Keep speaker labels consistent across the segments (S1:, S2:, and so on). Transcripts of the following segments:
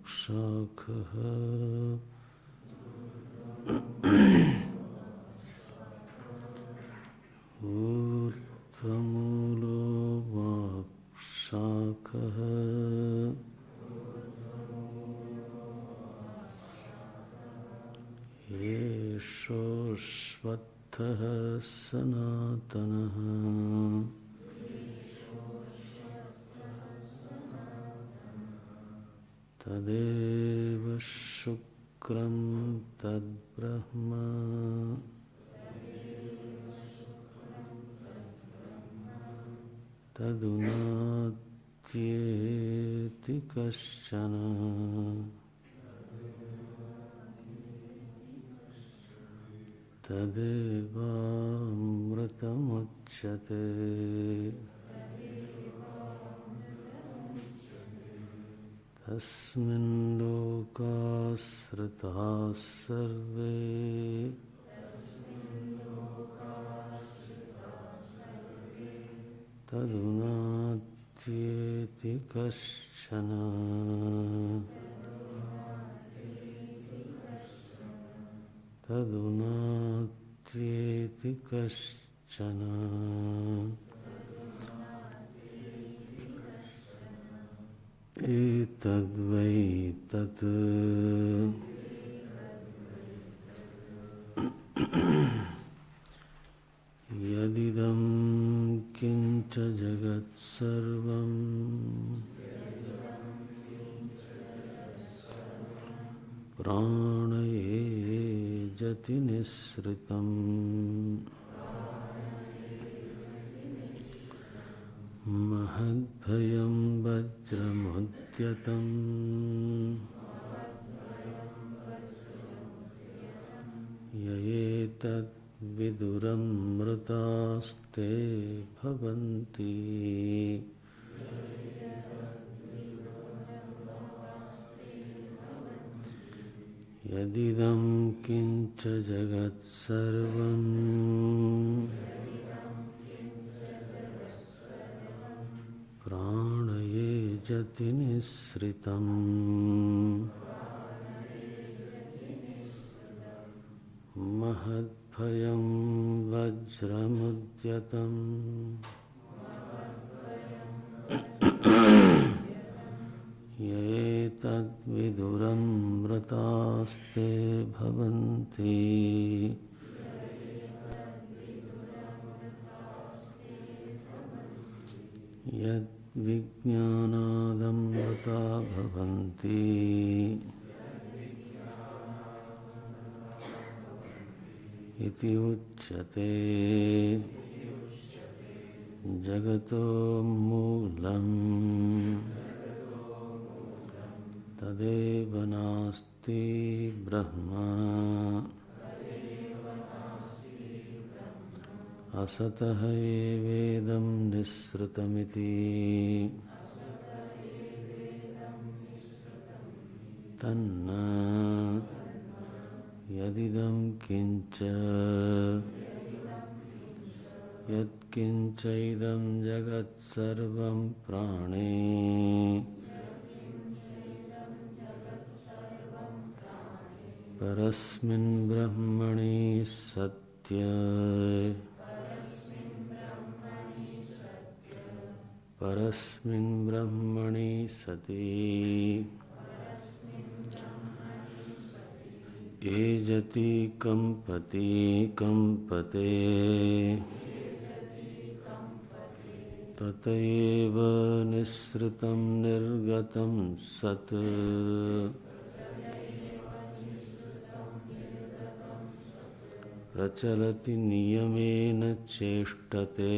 S1: वाक्शाखः ऊर्ध्वमूलो वाक्शाखः येषोऽश्वत्थः सनातनः तदेव शुक्रं तद्ब्रह्म तदुनात्येति कश्चन तदेवामृतमुच्यते। तस्मिन् लोकाः श्रुताः सर्वे तदुनात्येति कश्चन तदुनात्येति कश्चन एतद्वै तत् यदिदं किंच जगत्सर्वं प्राणये जति निःसृतं महद्भयं वज्रमुद्यतं ययेतद्विदुरमृतास्ते भवन्ति। यदिदं किंच जगत्सर्वं प्राणये जति निःसृतं महद्भयं वज्रमुद्यतं येतद्विदुरमृतास्ते भवन्ति। यद्विज्ञानादमृता भवन्ति इति उच्यते। जगतो मूलम् तदेव नास्ति ब्रह्म असतः एवेदं निःसृतमिति तन्न यदिदं किंच यत्किंचैदं जगत्सर्वं प्राणे परस्मिन् ब्रह्मणि सत्य परस्मिन् ब्रह्मणि सति एजति कंपति कंपते ततएव निःसृतं निर्गतं सत् प्रचलति नियमेन चेष्टते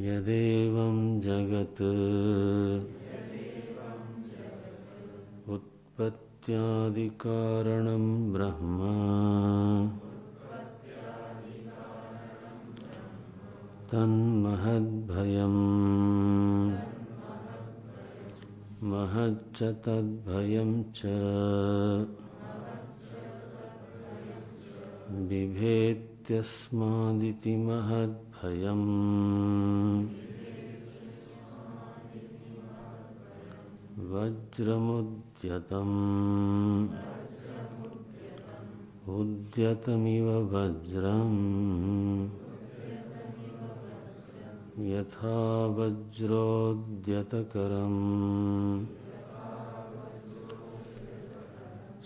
S1: यदेवं जगत् उत्पत्त्यादिकारणं ब्रह्म तन्महद्भयम् महच्च तद्भयं च बिभेत्यस्मादिति महद्भयम् वज्रमुद्यतम् उद्यतमिव वज्रम् यथा वज्रोद्यतकरम्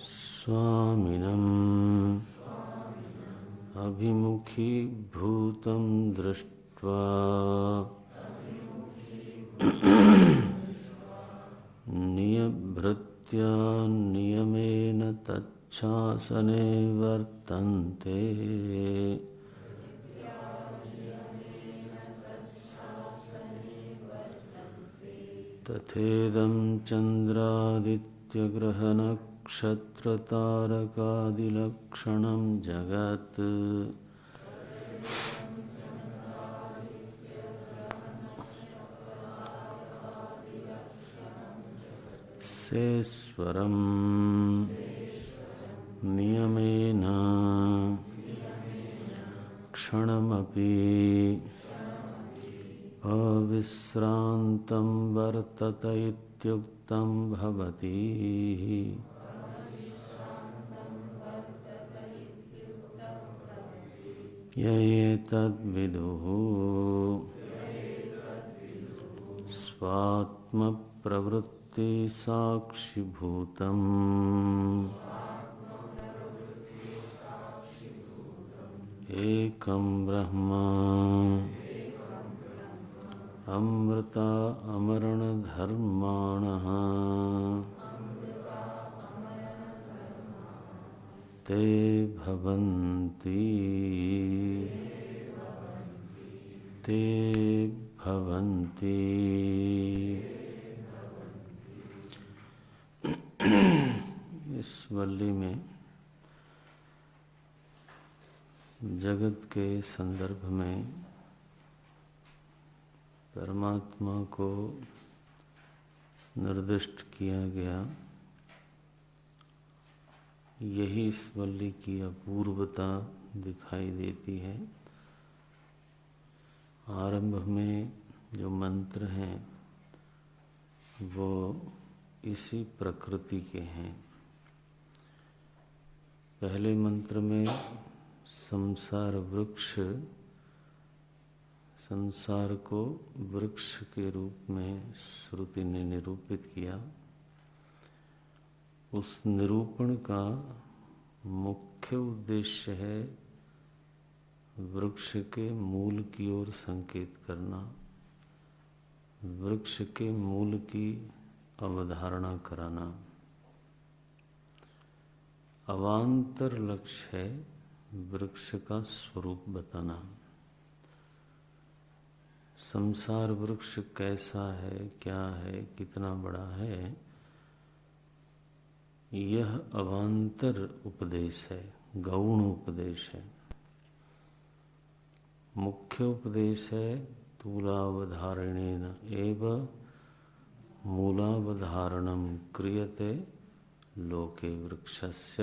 S1: स्वामिनम् अभिमुखीभूतं दृष्ट्वा नियभृत्या नियमेन तच्छासने वर्तन्ते तथेदं चन्द्रादित्यग्रहनक्षत्रतारकादिलक्षणं जगत् सेश्वरं नियमेन क्षणमपि अविश्रान्तं वर्तत इत्युक्तं भवति। य एतद्विदुः स्वात्मप्रवृत्तिसाक्षिभूतम् एकं ब्रह्म अमृता अमरणधर्माणः ते भवन्ति ते भवन्ति। इस वल्ली में जगत के संदर्भ में परमात्मा को निर्दिष्ट किया गया। यही इस वल्ली की अपूर्वता दिखाई देती है। आरंभ में जो मंत्र हैं वो इसी प्रकृति के हैं। पहले मंत्र में संसार वृक्ष, संसार को वृक्ष के रूप में श्रुति ने निरूपित किया। उस निरूपण का मुख्य उद्देश्य है वृक्ष के मूल की ओर संकेत करना, वृक्ष के मूल की अवधारणा कराना। अवान्तर लक्ष्य है वृक्ष का स्वरूप बताना। संसार वृक्ष कैसा है, क्या है, कितना बड़ा है, यह अवान्तर उपदेश है, गौण उपदेश है। मुख्य उपदेश है तूलावधारणेन एव मूलावधारणं क्रियते लोके वृक्षस्य।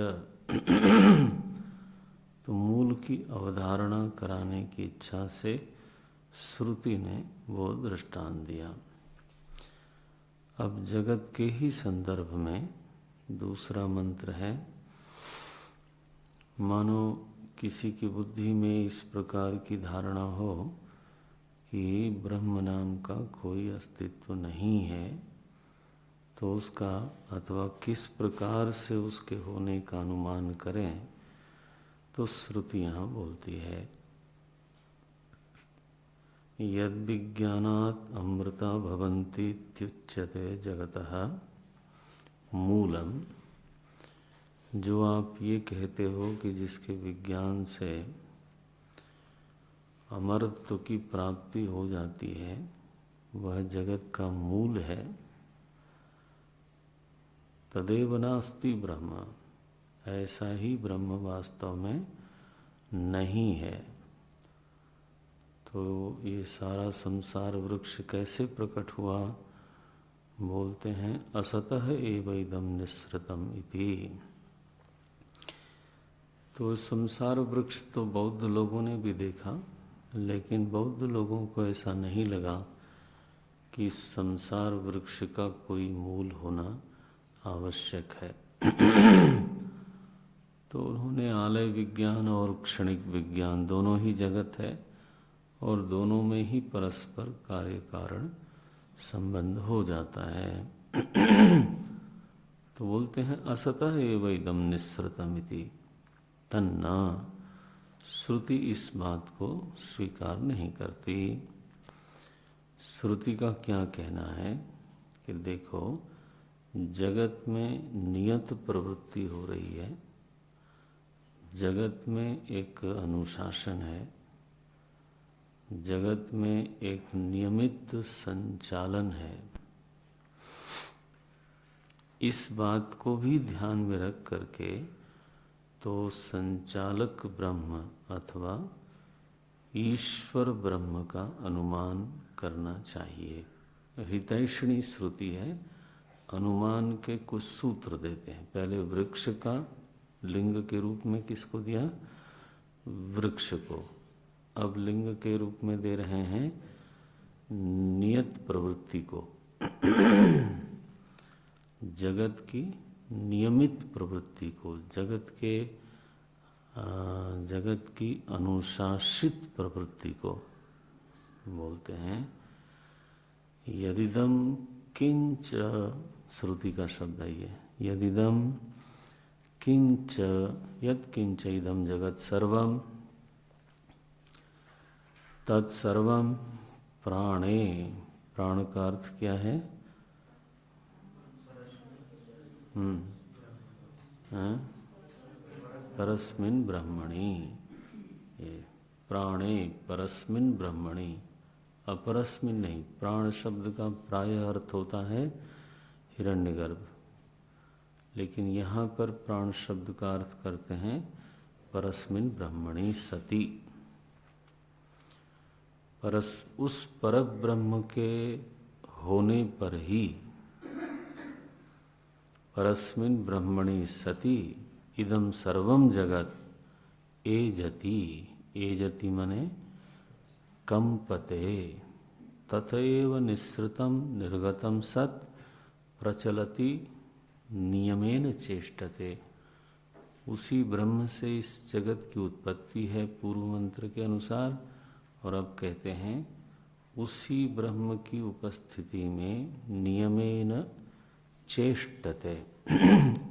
S1: तो मूल की अवधारणा कराने की इच्छा से श्रुति ने वो दृष्टांत दिया। अब जगत के ही संदर्भ में दूसरा मंत्र है। मानो किसी की बुद्धि में इस प्रकार की धारणा हो कि ब्रह्म नाम का कोई अस्तित्व नहीं है, तो उसका अथवा किस प्रकार से उसके होने का अनुमान करें, तो श्रुति यहाँ बोलती है यद विज्ञानात् अमृता भवन्ति इत्युच्यते जगतः मूलम। जो आप ये कहते हो कि जिसके विज्ञान से अमरत्व की प्राप्ति हो जाती है, वह जगत का मूल है। तदेव नास्ति ब्रह्म, ऐसा ही ब्रह्म वास्तव में नहीं है। तो ये सारा संसार वृक्ष कैसे प्रकट हुआ? बोलते हैं असतः एव इदं निस्सृतम् इति। तो संसार वृक्ष तो बौद्ध लोगों ने भी देखा, लेकिन बौद्ध लोगों को ऐसा नहीं लगा कि संसार वृक्ष का कोई मूल होना आवश्यक है। तो उन्होंने आलय विज्ञान और क्षणिक विज्ञान दोनों ही जगत है और दोनों में ही परस्पर कार्य कारण संबंध हो जाता है। तो बोलते हैं असतः एव इदं निस्सृतमिति तन्ना। श्रुति इस बात को स्वीकार नहीं करती। श्रुति का क्या कहना है कि देखो, जगत में नियत प्रवृत्ति हो रही है, जगत में एक अनुशासन है, जगत में एक नियमित संचालन है। इस बात को भी ध्यान में रख करके तो संचालक ब्रह्म अथवा ईश्वर ब्रह्म का अनुमान करना चाहिए। हितैषणी श्रुति है, अनुमान के कुछ सूत्र देते हैं। पहले वृक्ष का लिंग के रूप में किसको दिया? वृक्ष को। अब लिंग के रूप में दे रहे हैं नियत प्रवृत्ति को। जगत की नियमित प्रवृत्ति को, जगत की अनुशासित प्रवृत्ति को बोलते हैं। यदिदम किंच, श्रुति का शब्द है ये, यदिदम किंच यत् किंच इदम जगत सर्वम तत्सर्वम प्राणे। प्राण का अर्थ क्या है? परस्मिन् ब्रह्मणि। ये प्राणे परस्मिन् ब्रह्मणि, अपरस्मिन् नहीं। प्राण शब्द का प्राय अर्थ होता है हिरण्यगर्भ, लेकिन यहाँ पर प्राण शब्द का अर्थ करते हैं परस्मिन् ब्रह्मणि सति। उस परब्रह्म के होने पर ही, परस्मिन् ब्रह्मणि सति इदम सर्वम जगत एजति। एजति मने कंपते। तथैव निःसृतं निर्गतं सत् प्रचलति नियमेन चेष्टते। उसी ब्रह्म से इस जगत की उत्पत्ति है पूर्व मंत्र के अनुसार। और अब कहते हैं उसी ब्रह्म की उपस्थिति में नियमेन चेष्टते।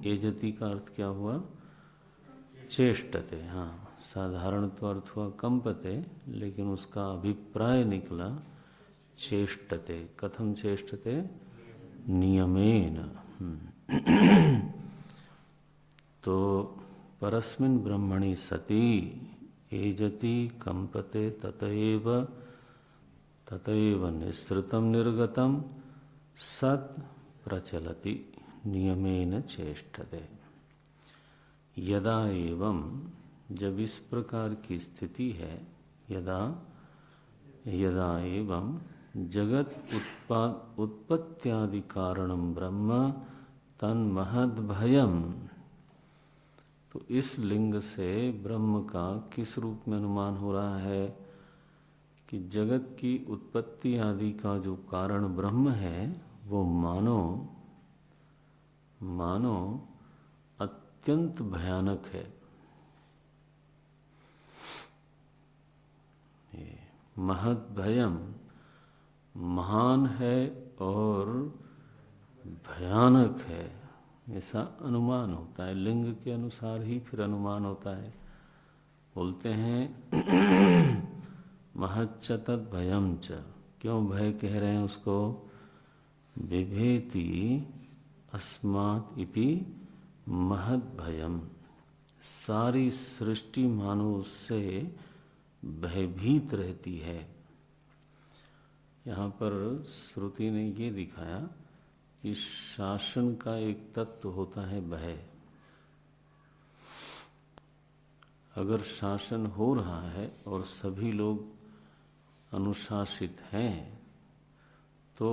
S1: एजति का अर्थ क्या हुआ? चेष्टते। हाँ, साधारण तो अर्थ हुआ कंपते, लेकिन उसका अभिप्राय निकला चेष्टते। कथम चेष्टते? नियमेन। तो परस्मिन् ब्रह्मणि सति एजति कंपते ततएव निःसृतं निर्गतं सत् प्रचलति नियमेन चेष्टते। यदा एवं, जब इस प्रकार की स्थिति है, यदा एवं जगत उत्पत्त्यादि कारणम ब्रह्म तन्महद्भयम्। तो इस लिंग से ब्रह्म का किस रूप में अनुमान हो रहा है कि जगत की उत्पत्ति आदि का जो कारण ब्रह्म है वो मानो अत्यंत भयानक है। महद भयम, महान है और भयानक है, ऐसा अनुमान होता है। लिंग के अनुसार ही फिर अनुमान होता है। बोलते हैं महच्च तद भयम च। क्यों भय कह रहे हैं उसको? बिभेति अस्मात् इति महद भयम। सारी सृष्टि मानो उससे भयभीत रहती है। यहाँ पर श्रुति ने ये दिखाया कि शासन का एक तत्व होता है भय। अगर शासन हो रहा है और सभी लोग अनुशासित हैं तो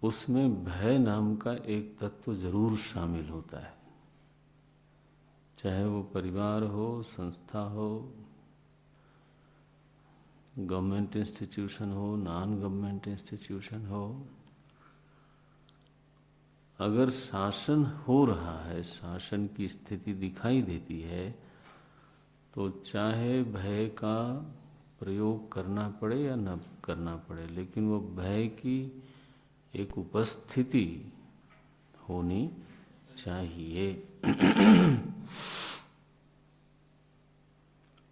S1: उसमें भय नाम का एक तत्व जरूर शामिल होता है। चाहे वो परिवार हो, संस्था हो, गवर्नमेंट इंस्टीट्यूशन हो, नॉन गवर्नमेंट इंस्टीट्यूशन हो, अगर शासन हो रहा है, शासन की स्थिति दिखाई देती है, तो चाहे भय का प्रयोग करना पड़े या न करना पड़े, लेकिन वो भय की एक उपस्थिति होनी चाहिए।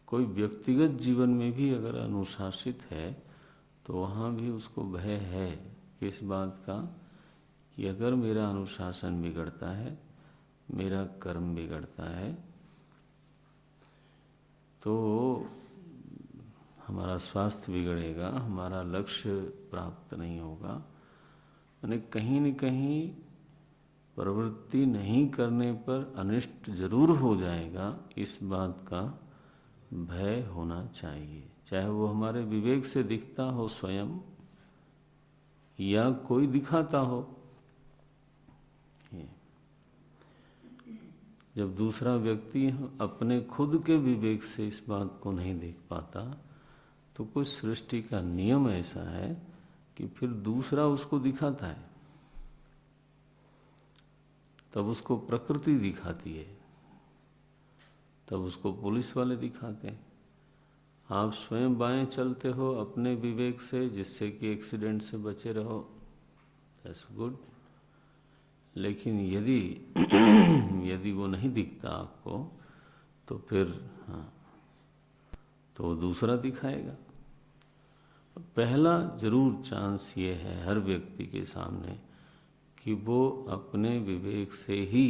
S1: कोई व्यक्तिगत जीवन में भी अगर अनुशासित है तो वहाँ भी उसको भय है किस बात का, कि अगर मेरा अनुशासन बिगड़ता है, मेरा कर्म बिगड़ता है, तो हमारा स्वास्थ्य बिगड़ेगा, हमारा लक्ष्य प्राप्त नहीं होगा। यानी कहीं न कहीं प्रवृत्ति नहीं करने पर अनिष्ट जरूर हो जाएगा, इस बात का भय होना चाहिए। चाहे वो हमारे विवेक से दिखता हो स्वयं या कोई दिखाता हो। जब दूसरा व्यक्ति अपने खुद के विवेक से इस बात को नहीं देख पाता, तो कुछ सृष्टि का नियम ऐसा है कि फिर दूसरा उसको दिखाता है, तब उसको प्रकृति दिखाती है, तब उसको पुलिस वाले दिखाते हैं। आप स्वयं बाएं चलते हो अपने विवेक से, जिससे कि एक्सीडेंट से बचे रहो, दैट्स गुड। लेकिन यदि वो नहीं दिखता आपको, तो फिर तो दूसरा दिखाएगा। पहला जरूर चांस ये है हर व्यक्ति के सामने कि वो अपने विवेक से ही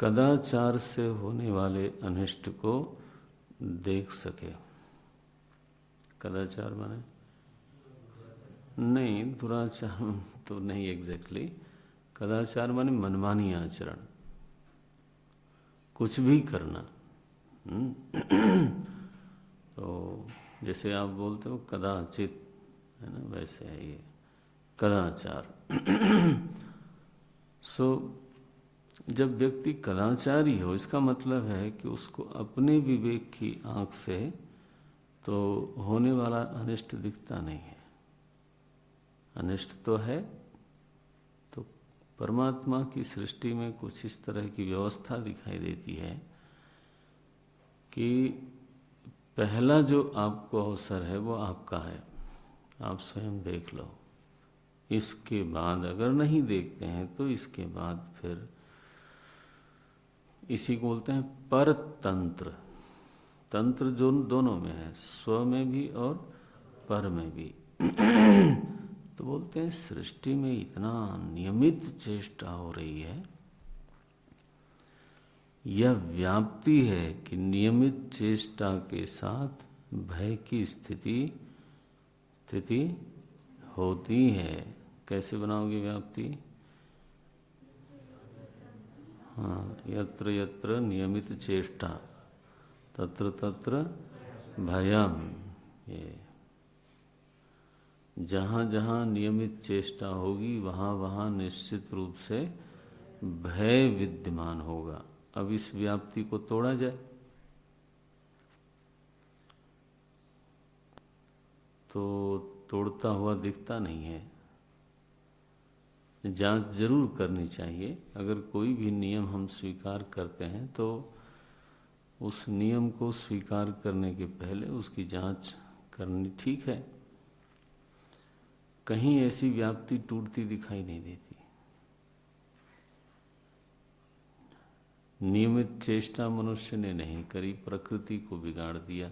S1: कदाचार से होने वाले अनिष्ट को देख सके। कदाचार माने नहीं, दुराचार तो नहीं एग्जैक्टली। कदाचार माने मनमानी आचरण, कुछ भी करना। तो जैसे आप बोलते हो कदाचित, है ना, वैसे है ये कदाचार। जब व्यक्ति कदाचारी हो, इसका मतलब है कि उसको अपने विवेक की आंख से तो होने वाला अनिष्ट दिखता नहीं है। अनिष्ट तो है, तो परमात्मा की सृष्टि में कुछ इस तरह की व्यवस्था दिखाई देती है कि पहला जो आपको अवसर है वो आपका है, आप स्वयं देख लो। इसके बाद अगर नहीं देखते हैं तो इसके बाद फिर इसी को बोलते हैं परतंत्र। तंत्र जो दोनों में है, स्व में भी और पर में भी। तो बोलते हैं सृष्टि में इतना नियमित चेष्टा हो रही है, यह व्याप्ति है कि नियमित चेष्टा के साथ भय की स्थिति होती है। कैसे बनाओगे व्याप्ति? हाँ, यत्र यत्र नियमित चेष्टा तत्र तत्र भयम। ये जहाँ जहाँ नियमित चेष्टा होगी वहाँ वहाँ निश्चित रूप से भय विद्यमान होगा। अब इस व्याप्ति को तोड़ा जाए तो तोड़ता हुआ दिखता नहीं है। जांच जरूर करनी चाहिए। अगर कोई भी नियम हम स्वीकार करते हैं तो उस नियम को स्वीकार करने के पहले उसकी जांच करनी ठीक है। कहीं ऐसी व्याप्ति टूटती दिखाई नहीं देती। नियमित चेष्टा मनुष्य ने नहीं करी, प्रकृति को बिगाड़ दिया।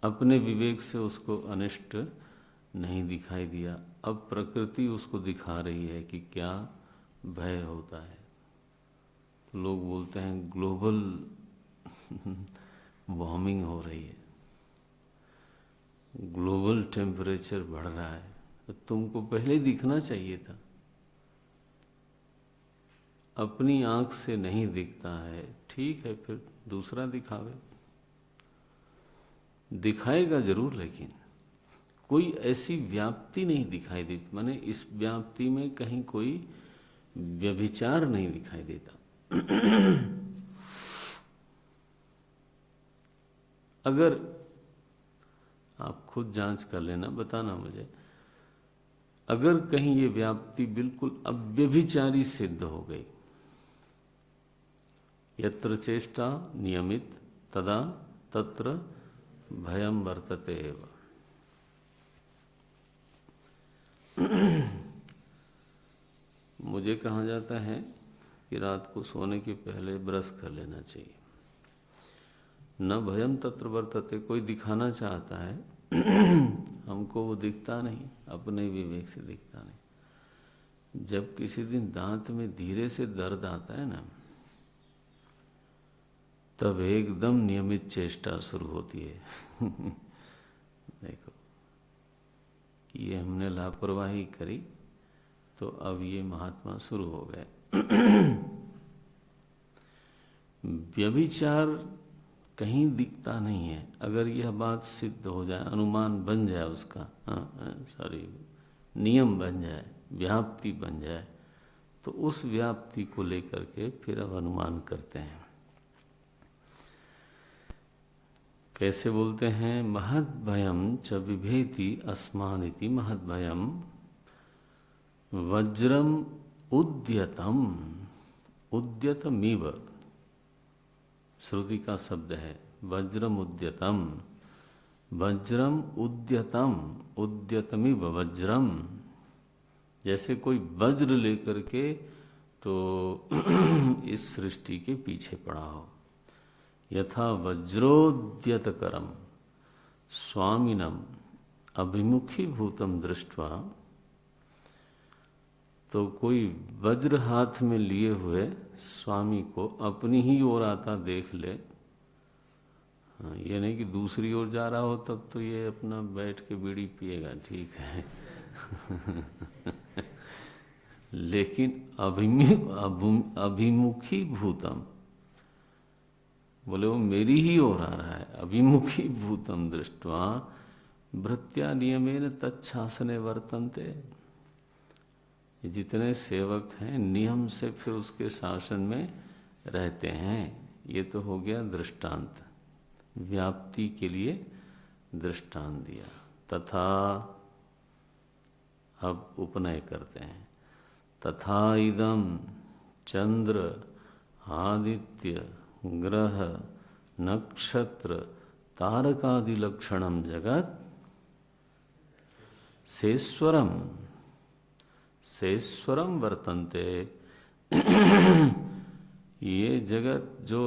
S1: अपने विवेक से उसको अनिष्ट नहीं दिखाई दिया। अब प्रकृति उसको दिखा रही है कि क्या भय होता है। तो लोग बोलते हैं ग्लोबल वार्मिंग हो रही है, ग्लोबल टेम्परेचर बढ़ रहा है। तो तुमको पहले दिखना चाहिए था। अपनी आंख से नहीं दिखता है, ठीक है, फिर दूसरा दिखावे। दिखाएगा जरूर, लेकिन कोई ऐसी व्याप्ति नहीं दिखाई देती। माने इस व्याप्ति में कहीं कोई व्यभिचार नहीं दिखाई देता। अगर आप खुद जांच कर लेना, बताना मुझे, अगर कहीं ये व्याप्ति बिल्कुल अव्यभिचारी सिद्ध हो गई, यत्र चेष्टा नियमित तदा तत्र भयम वर्तते एव। मुझे कहा जाता है कि रात को सोने के पहले ब्रश कर लेना चाहिए। न भयम तत्र वर्तते, कोई दिखाना चाहता है हमको वो दिखता नहीं, अपने विवेक से दिखता नहीं। जब किसी दिन दांत में धीरे से दर्द आता है ना, तब एकदम नियमित चेष्टा शुरू होती है। देखो कि ये हमने लापरवाही करी, तो अब ये महात्मा शुरू हो गए। व्यभिचार कहीं दिखता नहीं है। अगर यह बात सिद्ध हो जाए, अनुमान बन जाए उसका, नियम बन जाए, व्याप्ति बन जाए, तो उस व्याप्ति को लेकर के फिर अब अनुमान करते हैं। कैसे बोलते हैं? महद भयम च विभेति अस्मानिति महद भयम वज्रम उद्यतम, उद्यतमिव श्रुति का शब्द है, वज्रम उद्यतम, वज्रम उद्यतम, उद्यतमिव वज्रम। जैसे कोई वज्र लेकर के तो इस सृष्टि के पीछे पड़ा हो। यथा वज्रोद्यतकरम स्वामिनम अभिमुखीभूतम दृष्ट्वा, तो कोई वज्र हाथ में लिए हुए स्वामी को अपनी ही ओर आता देख ले, ये नहीं कि दूसरी ओर जा रहा हो तब तो ये अपना बैठ के बीड़ी पिएगा, ठीक है। लेकिन अभिमुखी भूतम, बोले वो मेरी ही ओर आ रहा है। अभिमुखी भूतम दृष्ट्वा भृत्या नियमेन तच्छासने वर्तन्ते। ये जितने सेवक हैं नियम से फिर उसके शासन में रहते हैं। ये तो हो गया दृष्टांत, व्याप्ति के लिए दृष्टांत दिया। तथा अब उपनय करते हैं। तथा इदम चंद्र आदित्य ग्रह नक्षत्र तारकादि लक्षणम जगत सेश्वरम, सेश्वरम वर्तन्ते। ये जगत जो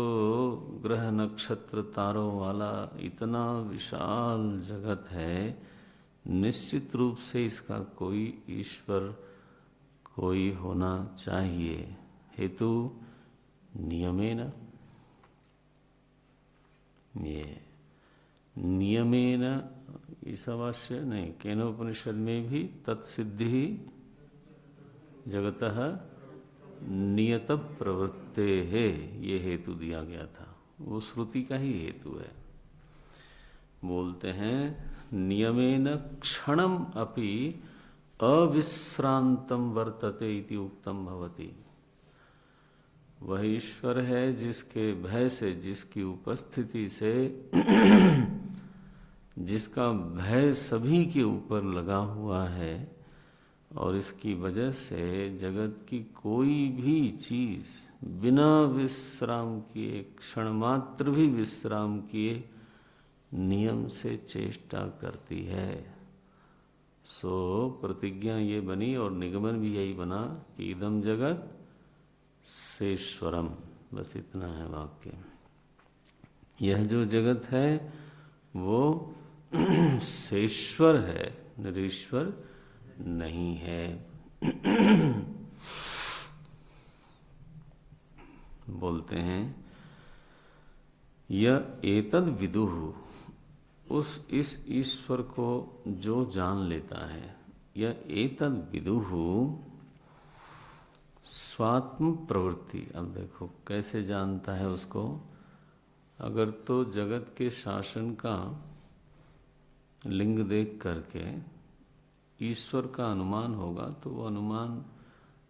S1: ग्रह नक्षत्र तारों वाला इतना विशाल जगत है, निश्चित रूप से इसका कोई ईश्वर कोई होना चाहिए। हेतु नियमेन, ये नियमेन इस अवश्य नहीं, केनोपनिषद में भी तत्सिद्धि ही जगतः नियत प्रवृत्ते है, ये हेतु दिया गया था। वो श्रुति का ही हेतु है। बोलते हैं नियमेन क्षणम अपि अविश्रांतम वर्तते इति उक्तम भवति। वह ईश्वर है जिसके भय से, जिसकी उपस्थिति से, जिसका भय सभी के ऊपर लगा हुआ है, और इसकी वजह से जगत की कोई भी चीज बिना विश्राम किए, क्षण मात्र भी विश्राम किए नियम से चेष्टा करती है। सो प्रतिज्ञा ये बनी और निगमन भी यही बना कि इदम जगत सेश्वरम। बस इतना है वाक्य। यह जो जगत है वो सेश्वर है, निरीश्वर नहीं है। बोलते हैं यह एतद विदुः, इस ईश्वर को जो जान लेता है, यह एतद विदुः स्वात्म प्रवृत्ति। अब देखो कैसे जानता है उसको। अगर तो जगत के शासन का लिंग देख करके ईश्वर का अनुमान होगा तो वो अनुमान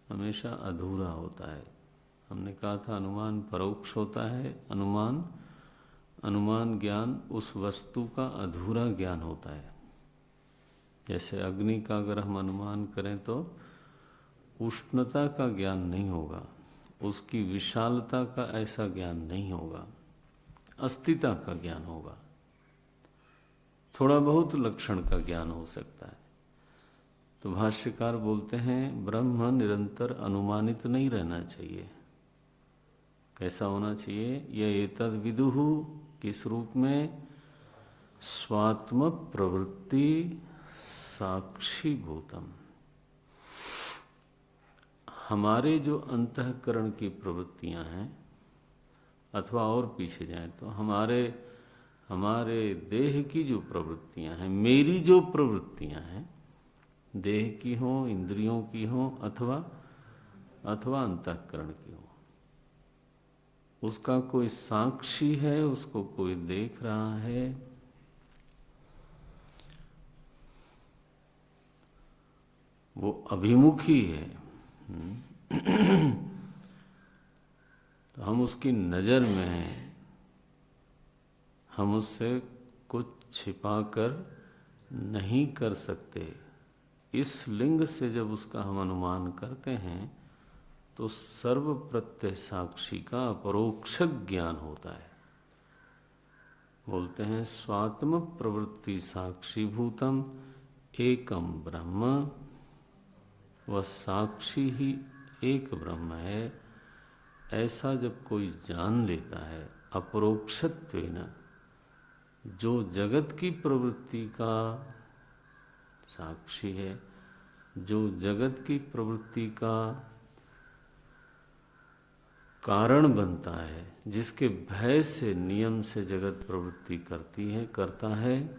S1: हमेशा अधूरा होता है। हमने कहा था अनुमान परोक्ष होता है, अनुमान अनुमान ज्ञान उस वस्तु का अधूरा ज्ञान होता है। जैसे अग्नि का अगर हम अनुमान करें तो उष्णता का ज्ञान नहीं होगा, उसकी विशालता का ऐसा ज्ञान नहीं होगा, अस्थिता का ज्ञान होगा, थोड़ा बहुत लक्षण का ज्ञान हो सकता है। तो भाष्यकार बोलते हैं ब्रह्म निरंतर अनुमानित नहीं रहना चाहिए। कैसा होना चाहिए? यह एतद विदुहु किस रूप में? स्वात्म प्रवृत्ति साक्षी भूतम। हमारे जो अंतःकरण की प्रवृत्तियां हैं, अथवा और पीछे जाएं तो हमारे देह की जो प्रवृत्तियां हैं, मेरी जो प्रवृत्तियां हैं, देह की हो, इंद्रियों की हो, अथवा अंतःकरण की हो, उसका कोई साक्षी है, उसको कोई देख रहा है। वो अभिमुखी है। तो हम उसकी नज़र में हैं, हम उससे कुछ छिपा कर नहीं कर सकते। इस लिंग से जब उसका हम अनुमान करते हैं तो सर्व प्रत्यय साक्षी का अपरोक्ष ज्ञान होता है। बोलते हैं स्वात्म प्रवृत्ति साक्षी भूतम एकम ब्रह्म, वह साक्षी ही एक ब्रह्म है। ऐसा जब कोई जान लेता है अपरोक्षत्वेन, जो जगत की प्रवृत्ति का साक्षी है, जो जगत की प्रवृत्ति का कारण बनता है, जिसके भय से नियम से जगत प्रवृत्ति करता है,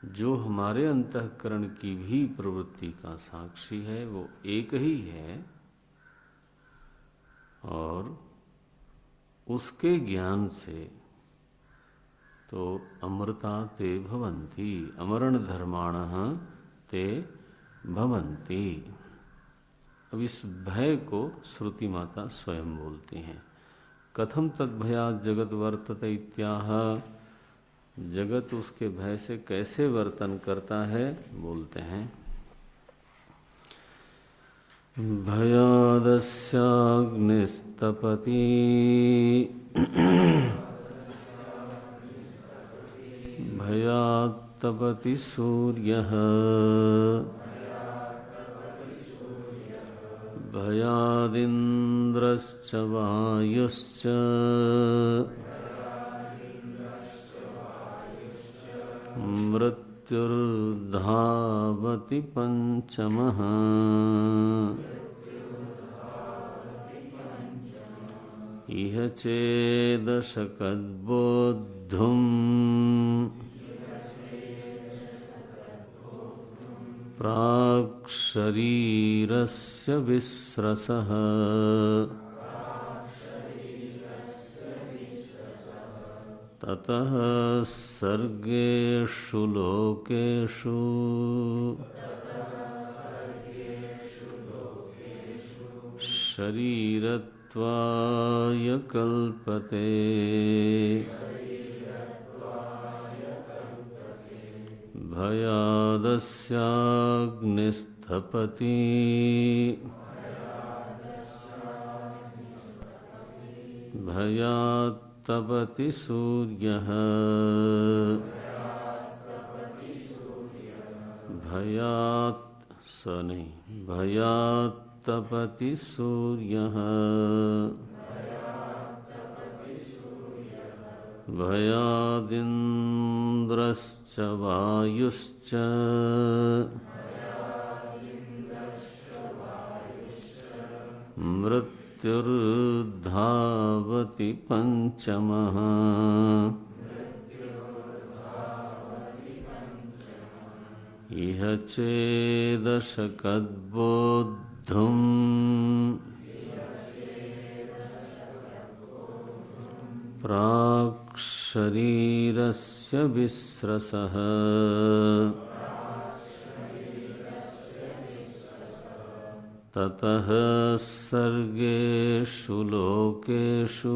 S1: जो हमारे अंतःकरण की भी प्रवृत्ति का साक्षी है, वो एक ही है। और उसके ज्ञान से तो अमृता ते भवन्ति, अमरण धर्माणः ते भवन्ति। अब इस भय को श्रुति माता स्वयं बोलती हैं। कथम तद्भयात् जगत वर्तते इत्याह, जगत उसके भय से कैसे वर्तन करता है? बोलते हैं भयादस्याग्निस्तपति भयात्तपति सूर्यः भयादिन्द्रश्च वायुश्च मृत्युर्धावति पंचमः। इह चेदशकद्बोद्धुम् प्राक् शरीरस्य विस्रसः। ततः सर्गेषु लोकेषु शरीरत्वाय कल्पते। भयादस्याग्निस्तपति भयात्तपति सूर्यः भयात्तपति सूर्यः भयादिन्द्रश्च वायुश्च मृत्युर्धावति पंचमः। इह चेदशकद्बोद्धुम् प्राक् शरीरस्य विस्रसः। ततः सर्गेषु लोकेषु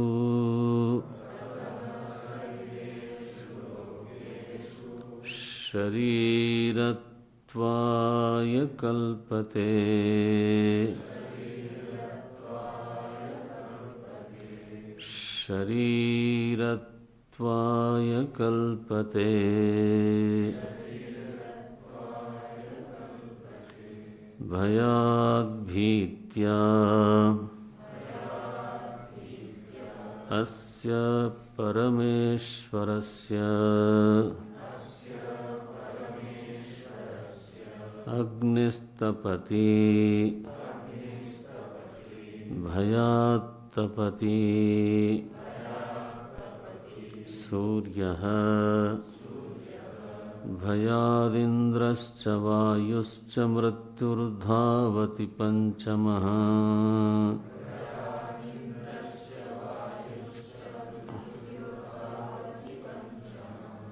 S1: शरीरत्वाय कल्पते। शरीरत्वाय कल्पते। भयाद्भीत्या अस्य परमेश्वरस्य अग्निस्तपति भयात्तपति सूर्यः भयादिन्द्रश्च वायुश्च मृत्युर्धावति पंचमः।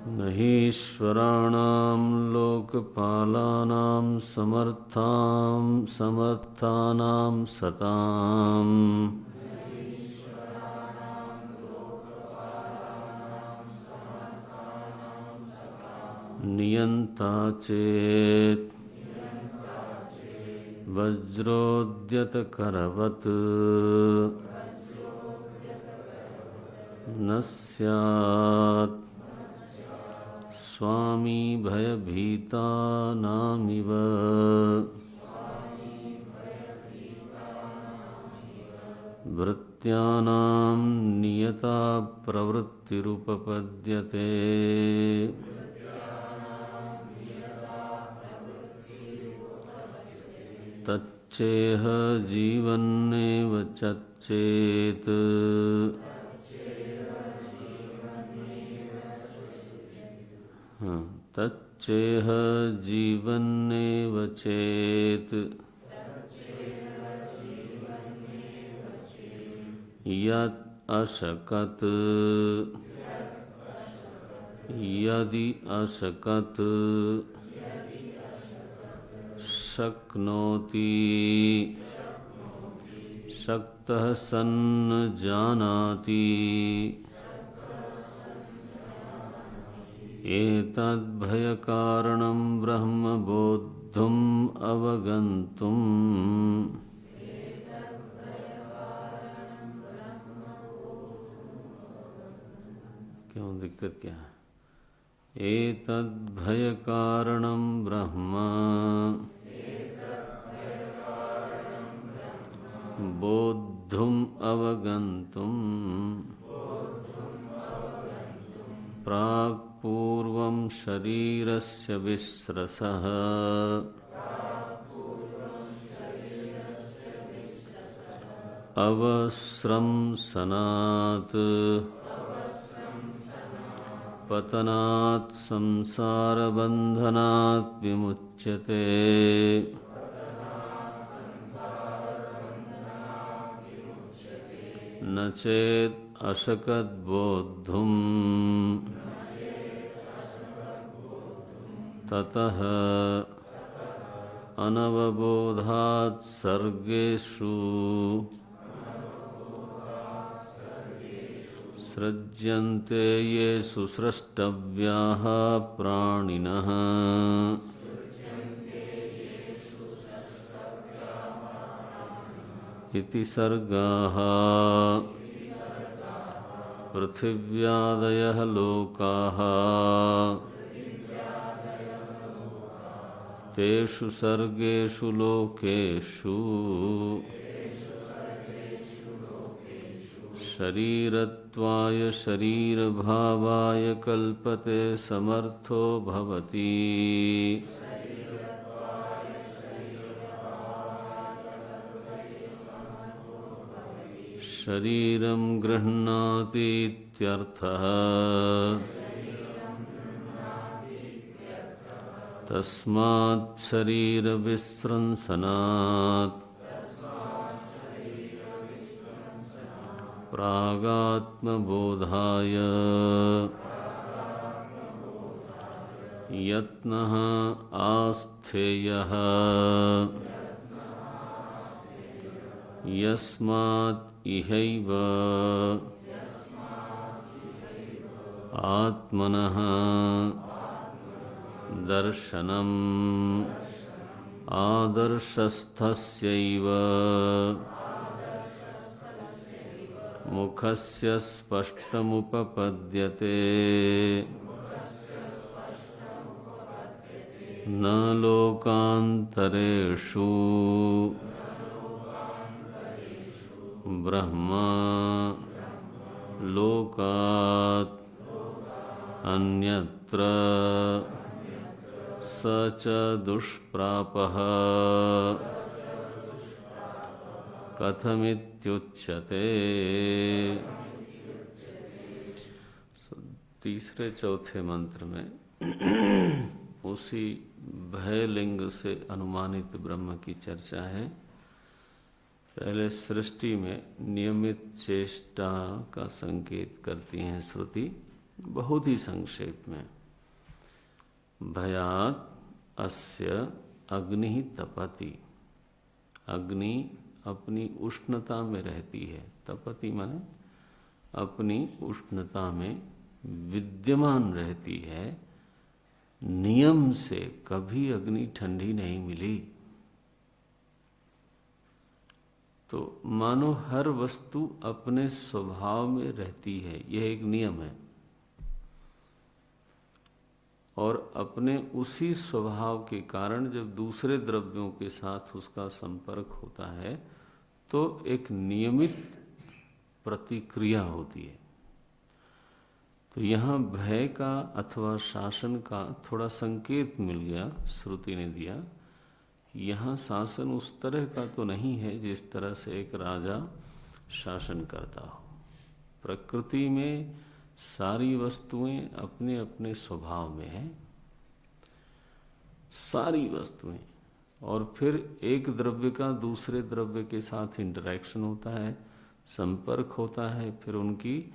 S1: न हीश्वराणां लोकपालानां समर्थानां सताम् नियन्ता चेत् वज्रोद्यतकरवत् न स्यात् स्वामी भयभीतानामिव। वृत्त्यानां नियता प्रवृत्तिरुपपद्यते। तच्चेह जीवन्नेव चेत् तच्चेह जीवन्नेव चेत् यत् अशकत् यदि अशकत् शक्नोति शक्तः सन् जानाति। एतद्भयकारणं ब्रह्म बोद्धुम् अवगन्तुम्। क्यों दिक्कत क्या है? एतद्भयकारणं ब्रह्म बोद्धुम् अवगन्तुम् प्राक् पूर्वं शरीरस्य विस्रसः अवस्रंसनात् पतनात् संसारबन्धनात् विमुच्यते। न चेत् अशकद्बोद्धुम् ततः अनवबोधात् सर्गेषु सृज्यन्ते ये सुस्रष्टव्याः प्राणिनः। इति सर्गाः पृथिव्यादयः लोकाः तेषु सर्गेषु लोकेषु शरीरत्वाय शरीरभावाय कल्पते समर्थो भवति। शरीरं गृह्णाति इत्यर्थः। तस्मात् शरीरविस्रंसनात् प्रागात्मबोधाय यत्नः आस्थेयः यस्मात् इहैव आत्मनः दर्शनम् आदर्शस्थस्यैव मुखस्य स्पष्टमुपपद्यते न लोकान्तरेषु ब्रह्म लोकात् अन्यत्र स च दुष्प्रापः कथमित्युच्यते। तीसरे चौथे मंत्र में उसी भयलिंग से अनुमानित ब्रह्म की चर्चा है। पहले सृष्टि में नियमित चेष्टा का संकेत करती हैं श्रुति, बहुत ही संक्षेप में। भयात् अस्य अग्नि तपति, अग्नि अपनी उष्णता में रहती है। तपति माने अपनी उष्णता में विद्यमान रहती है। नियम से कभी अग्नि ठंडी नहीं मिली। तो मानो हर वस्तु अपने स्वभाव में रहती है, यह एक नियम है। और अपने उसी स्वभाव के कारण जब दूसरे द्रव्यों के साथ उसका संपर्क होता है तो एक नियमित प्रतिक्रिया होती है। तो यहाँ भय का अथवा शासन का थोड़ा संकेत मिल गया, श्रुति ने दिया कि यहाँ शासन उस तरह का तो नहीं है जिस तरह से एक राजा शासन करता हो। प्रकृति में सारी वस्तुएं अपने अपने स्वभाव में हैं, सारी वस्तुएं। और फिर एक द्रव्य का दूसरे द्रव्य के साथ इंटरेक्शन होता है, संपर्क होता है, फिर उनकी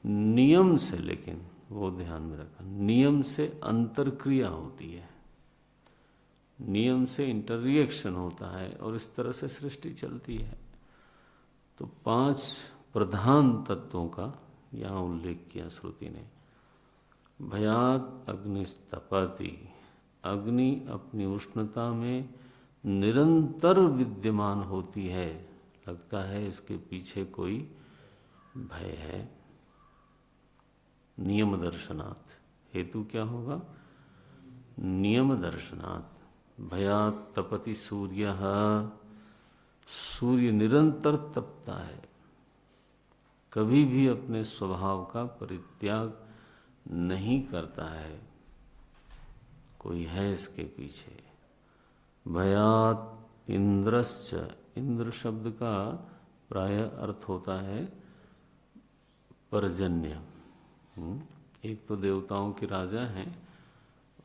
S1: नियम से, लेकिन वो ध्यान में रखा, नियम से अंतरक्रिया होती है, नियम से इंटररिएक्शन होता है, और इस तरह से सृष्टि चलती है। तो 5 प्रधान तत्वों का यहाँ उल्लेख किया श्रुति ने। भयात् अग्निस्तपति, अग्नि अपनी उष्णता में निरंतर विद्यमान होती है। लगता है इसके पीछे कोई भय है। नियम दर्शनात्, हेतु क्या होगा? नियम दर्शनात्। भयात् तपति सूर्यः, सूर्य निरंतर तपता है, कभी भी अपने स्वभाव का परित्याग नहीं करता है। कोई है इसके पीछे। भयात् इंद्रश्च, इंद्र शब्द का प्राय अर्थ होता है पर्जन्य। एक तो देवताओं के राजा हैं,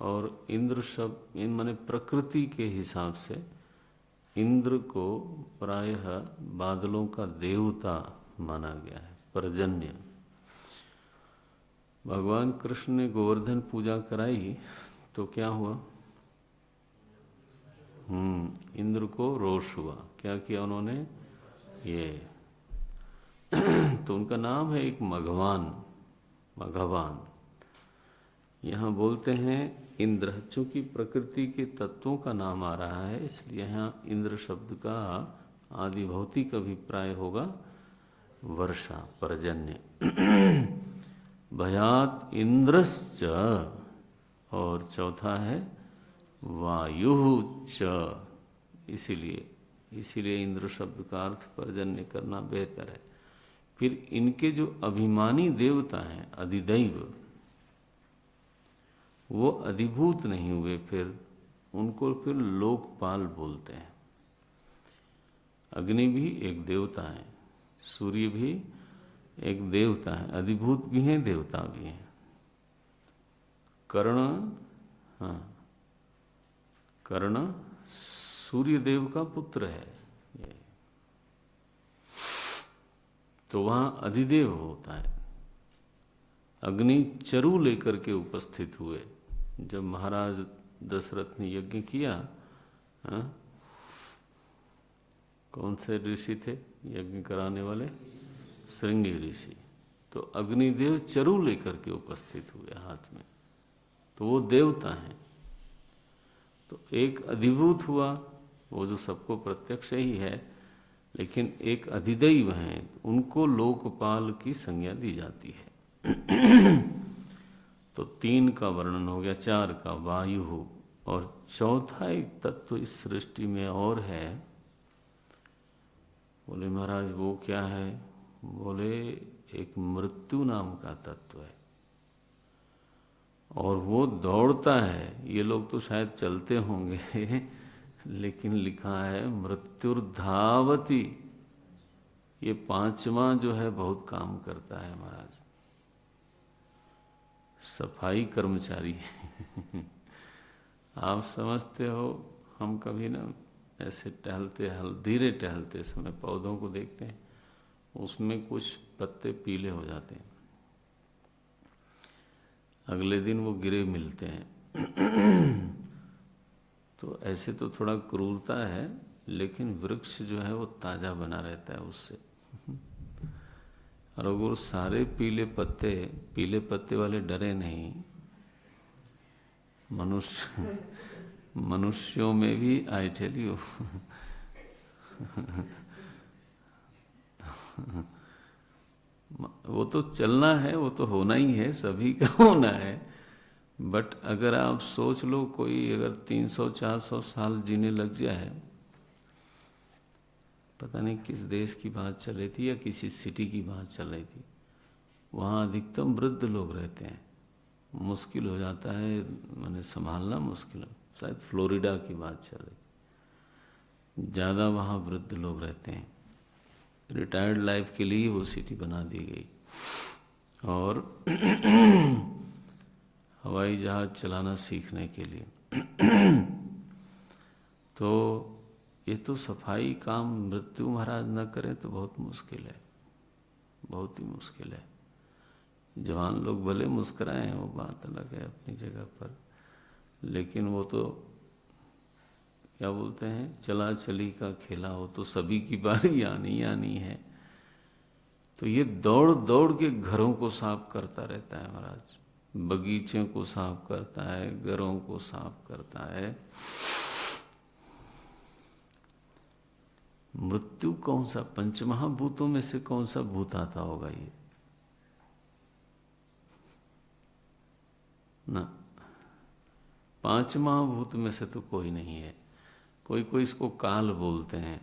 S1: और इंद्र शब्द इन माने प्रकृति के हिसाब से इंद्र को प्रायः बादलों का देवता माना गया है, पर्जन्य। भगवान कृष्ण ने गोवर्धन पूजा कराई तो क्या हुआ? इंद्र को रोष हुआ। क्या किया उन्होंने? ये तो उनका नाम है एक मघवान, मघवान। यहाँ बोलते हैं इंद्र, चूंकि प्रकृति के तत्वों का नाम आ रहा है इसलिए यहाँ इंद्र शब्द का आदि भौतिक अभिप्राय होगा वर्षा, पर्जन्य। भयात् इंद्रश्च, और चौथा है वायु च। इसीलिए इंद्र शब्द का अर्थ पर्जन्य करना बेहतर है। फिर इनके जो अभिमानी देवता हैं अधिदैव, वो अधिभूत नहीं हुए, फिर उनको फिर लोकपाल बोलते हैं। अग्नि भी एक देवता है, सूर्य भी एक देवता है, अधिभूत भी हैं, देवता भी हैं। कर्ण, हाँ, कर्ण सूर्य देव का पुत्र है, तो वहां अधिदेव होता है। अग्नि चरु लेकर के उपस्थित हुए जब महाराज दशरथ ने यज्ञ किया। कौन से ऋषि थे यज्ञ कराने वाले? श्रृंगी ऋषि। तो अग्निदेव चरु लेकर के उपस्थित हुए हाथ में, तो वो देवता हैं। तो एक अधिभूत हुआ, वो जो सबको प्रत्यक्ष ही है, लेकिन एक अधिदैव हैं, उनको लोकपाल की संज्ञा दी जाती है। तो 3 का वर्णन हो गया, 4 का वायु हो, और चौथा एक तत्व इस सृष्टि में और है। बोले महाराज वो क्या है? बोले एक मृत्यु नाम का तत्व है, और वो दौड़ता है। ये लोग तो शायद चलते होंगे, लेकिन लिखा है मृत्युर्धावती। ये 5वां जो है बहुत काम करता है महाराज, सफाई कर्मचारी। आप समझते हो, हम कभी ना ऐसे टहलते धीरे टहलते समय पौधों को देखते हैं, उसमें कुछ पत्ते पीले हो जाते हैं, अगले दिन वो गिरे मिलते हैं। तो ऐसे तो थोड़ा क्रूरता है, लेकिन वृक्ष जो है वो ताजा बना रहता है उससे। और अगर सारे पीले पत्ते वाले डरे नहीं, मनुष्यों में भी आई टेल यू, वो तो चलना है, वो तो होना ही है, सभी का होना है। बट अगर आप सोच लो, कोई अगर 300-400 साल जीने लग जाए, पता नहीं किस देश की बात चल रही थी या किसी सिटी की बात चल रही थी, वहाँ अधिकतम वृद्ध लोग रहते हैं। मुश्किल हो जाता है, मैंने संभालना मुश्किल है। शायद फ्लोरिडा की बात चल रही, ज़्यादा वहाँ वृद्ध लोग रहते हैं। रिटायर्ड लाइफ के लिए वो सिटी बना दी गई, और हवाई जहाज चलाना सीखने के लिए। तो ये तो सफाई काम मृत्यु महाराज न करें तो बहुत मुश्किल है, बहुत ही मुश्किल है। जवान लोग भले मुस्कुराएं, वो बात अलग है अपनी जगह पर, लेकिन वो तो क्या बोलते हैं, चला चली का खेला, हो तो सभी की बारी आनी आनी है। तो ये दौड़ दौड़ के घरों को साफ करता रहता है महाराज, बगीचे को साफ करता है, घरों को साफ करता है। मृत्यु कौन सा, पंचमहाभूतों में से कौन सा भूत आता होगा ये? ना, 5 महाभूत में से तो कोई नहीं है। कोई कोई इसको काल बोलते हैं,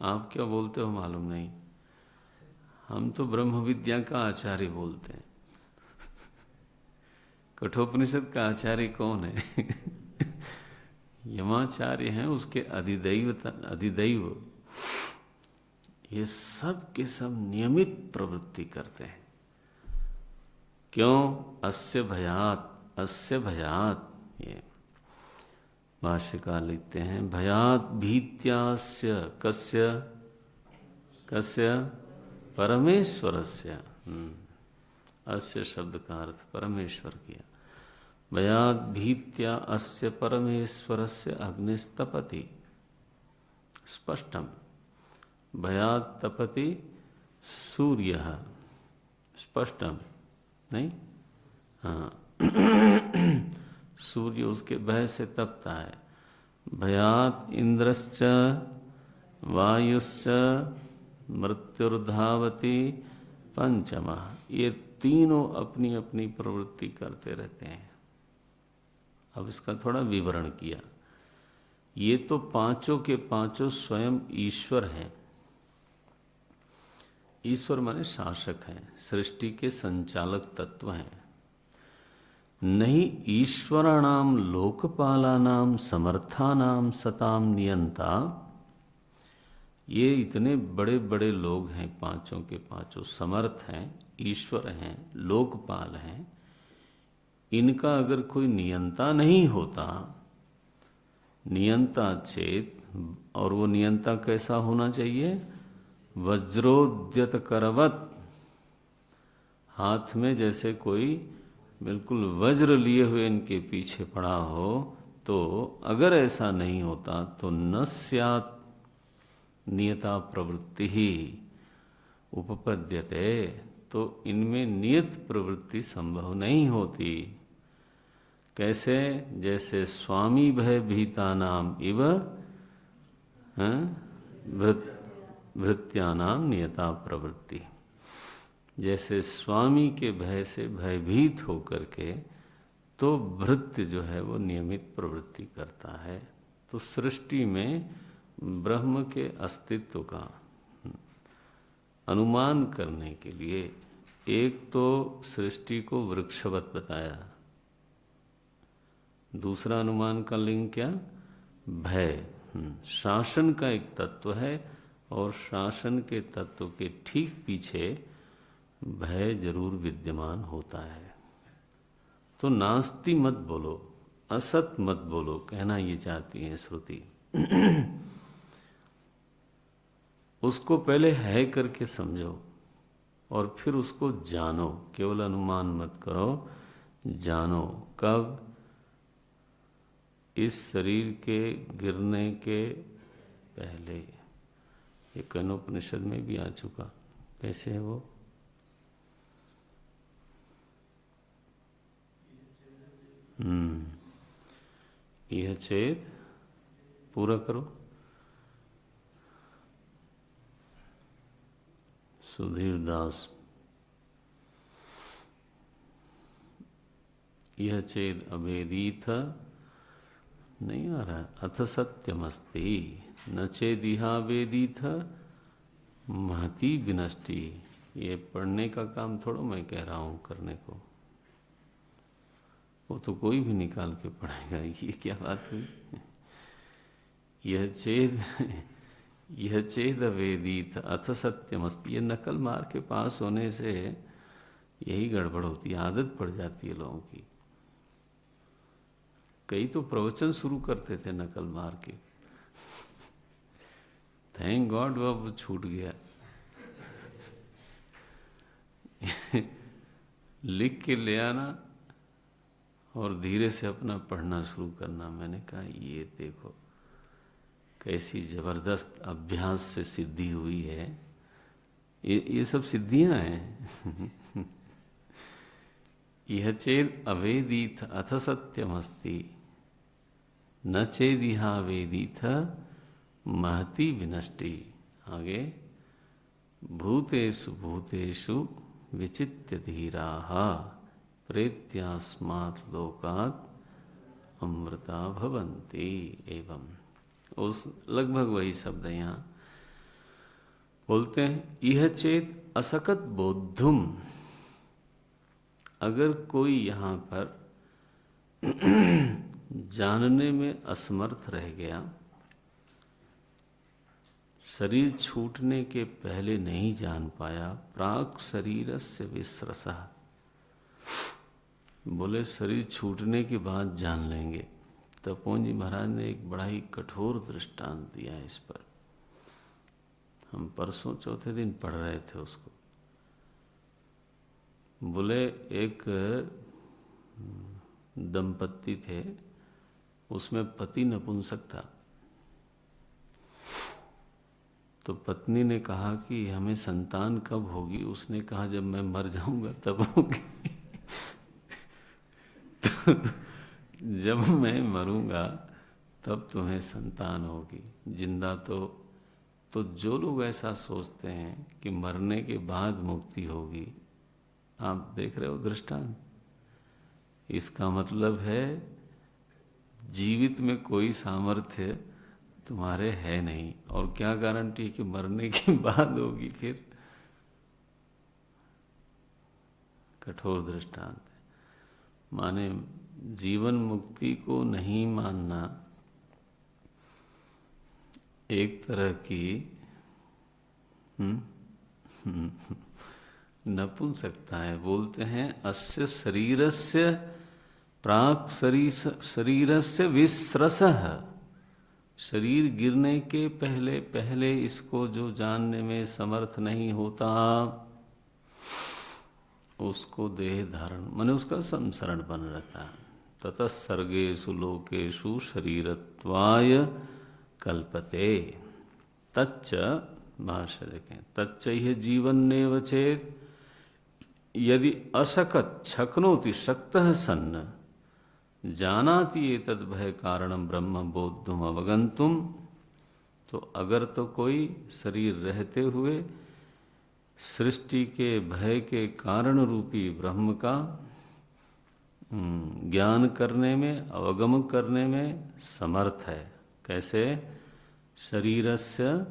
S1: आप क्या बोलते हो मालूम नहीं। हम तो ब्रह्म विद्या का आचार्य बोलते हैं। कठोपनिषद का आचार्य कौन है? यमाचार्य हैं, उसके अधिदैव। ये सब के सब नियमित प्रवृत्ति करते हैं। क्यों? अस्य भयात। ये भाष्यकार लिखते हैं, भयात भीत्यास्य कस्य परमेश्वरस्य। अस्य शब्द का अर्थ परमेश्वर किया। भयात भीत्या अस्य परमेश्वरस्य अग्निस्तपति। स्पष्टम। भयात तपति सूर्यः। स्पष्टम नहीं? हाँ। सूर्य उसके भय से तपता है। भयात इंद्रश्च वायुश्च मृत्युर्धावति पंचमः। ये तीनों अपनी अपनी प्रवृत्ति करते रहते हैं। अब इसका थोड़ा विवरण किया। ये तो पांचों के पांचों स्वयं ईश्वर हैं। ईश्वर माने शासक हैं, सृष्टि के संचालक तत्व हैं। नहीं ईश्वराणाम लोकपालानाम समर्थानाम सताम नियंता। ये इतने बड़े बड़े लोग हैं, पांचों के पांचों समर्थ हैं, ईश्वर हैं, लोकपाल हैं। इनका अगर कोई नियंता नहीं होता, नियंता चेत, और वो नियंता कैसा होना चाहिए? वज्रोद्यत करवत। हाथ में जैसे कोई बिल्कुल वज्र लिए हुए इनके पीछे पड़ा हो, तो अगर ऐसा नहीं होता तो न स्यात् नियता प्रवृत्ति ही उपपद्यते, तो इनमें नियत प्रवृत्ति संभव नहीं होती। कैसे? जैसे स्वामी भय भीतानाम इव भृत्यानाम नियता प्रवृत्ति। जैसे स्वामी के भय से भयभीत होकर के तो भृत्य जो है वो नियमित प्रवृत्ति करता है। तो सृष्टि में ब्रह्म के अस्तित्व का अनुमान करने के लिए एक तो सृष्टि को वृक्षवत बताया, दूसरा अनुमान का लिंग क्या? भय। शासन का एक तत्व है और शासन के तत्व के ठीक पीछे भय जरूर विद्यमान होता है। तो नास्ति मत बोलो, असत मत बोलो, कहना ये चाहती है श्रुति। उसको पहले है करके समझो और फिर उसको जानो। केवल अनुमान मत करो, जानो। कब? इस शरीर के गिरने के पहले। ये कनोपनिषद में भी आ चुका। कैसे है वो? यह चेत पूरा करो। सुधीर दास। यह चेद अवेदीथ नहीं आ रहा। अथ सत्यमस्ति न चेदिहा वेदीथ महती विनष्टि। ये पढ़ने का काम थोड़ा मैं कह रहा हूँ करने को, वो तो कोई भी निकाल के पढ़ेगा। ये क्या बात हुई? यह चेद अवेदीत अथ सत्यमस्ति। ये नकल मार के पास होने से यही गड़बड़ होती है, आदत पड़ जाती है लोगों की। कई तो प्रवचन शुरू करते थे नकल मार के। थैंक गॉड वो अब छूट गया। लिख के ले आना और धीरे से अपना पढ़ना शुरू करना। मैंने कहा ये देखो कैसी जबरदस्त अभ्यास से सिद्धि हुई है। ये सब सिद्धियां हैं। यह चेद अवेदीथ अथ सत्यमस्ति न चेदिहा वेदीथ महती विनष्टि। आगे भूतेषु भूतेषु विचित्य धीराः प्रेत्यास्मात् लोकात् अमृता भवन्ति। एवं उस लगभग वही शब्द यहाँ बोलते हैं। यह चेत असकत बोद्धुम। अगर कोई यहाँ पर जानने में असमर्थ रह गया, शरीर छूटने के पहले नहीं जान पाया, प्राक शरीरस्य विस्रसः। बोले शरीर छूटने के बाद जान लेंगे। तपोवन जी महाराज ने एक बड़ा ही कठोर दृष्टांत दिया है इस पर। हम परसों चौथे दिन पढ़ रहे थे उसको। बोले एक दंपत्ति थे, उसमें पति नपुंसक था। तो पत्नी ने कहा कि हमें संतान कब होगी? उसने कहा जब मैं मर जाऊंगा तब होगी। तो जब मैं मरूंगा तब तुम्हें संतान होगी। जिंदा तो जो लोग ऐसा सोचते हैं कि मरने के बाद मुक्ति होगी, आप देख रहे हो दृष्टांत। इसका मतलब है जीवित में कोई सामर्थ्य तुम्हारे है नहीं, और क्या गारंटी कि मरने के बाद होगी? फिर कठोर दृष्टांत है। माने जीवन मुक्ति को नहीं मानना एक तरह की नपुंसकता है। बोलते हैं अस्य शरीरस्य प्राक शरीरस्य विस्रसः। शरीर गिरने के पहले पहले इसको जो जानने में समर्थ नहीं होता, उसको देह धारण माने उसका संसरण बन रहता है। ततः सर्गेषु लोकेषु शरीरत्वाय कल्पते। तच्च, भाष्य देखें, तच्च यह जीवन्नेव चेत यदि अशकत शक्नोति शक्तः सन्न जानाति एतद् भय कारणं ब्रह्म बोद्धुम अवगंतुम। तो अगर तो कोई शरीर रहते हुए सृष्टि के भय के कारण रूपी ब्रह्म का ज्ञान करने में, अवगम करने में समर्थ है। कैसे? शरीरस्य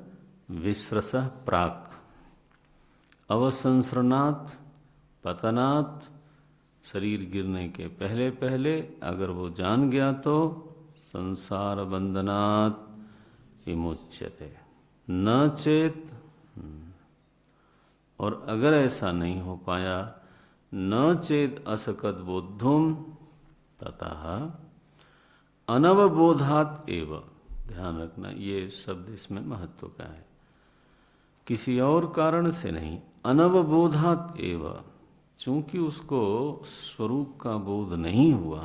S1: विस्रसः प्राक् अवसंसरणात् पतनात्, शरीर गिरने के पहले पहले अगर वो जान गया तो संसार बंधनात् विमुच्यते न चेत, और अगर ऐसा नहीं हो पाया, न चेत असकत बोद्धुम ततः अनवबोधात एव। ध्यान रखना, ये शब्द इसमें महत्व का है। किसी और कारण से नहीं, अनवबोधात एव, चूंकि उसको स्वरूप का बोध नहीं हुआ,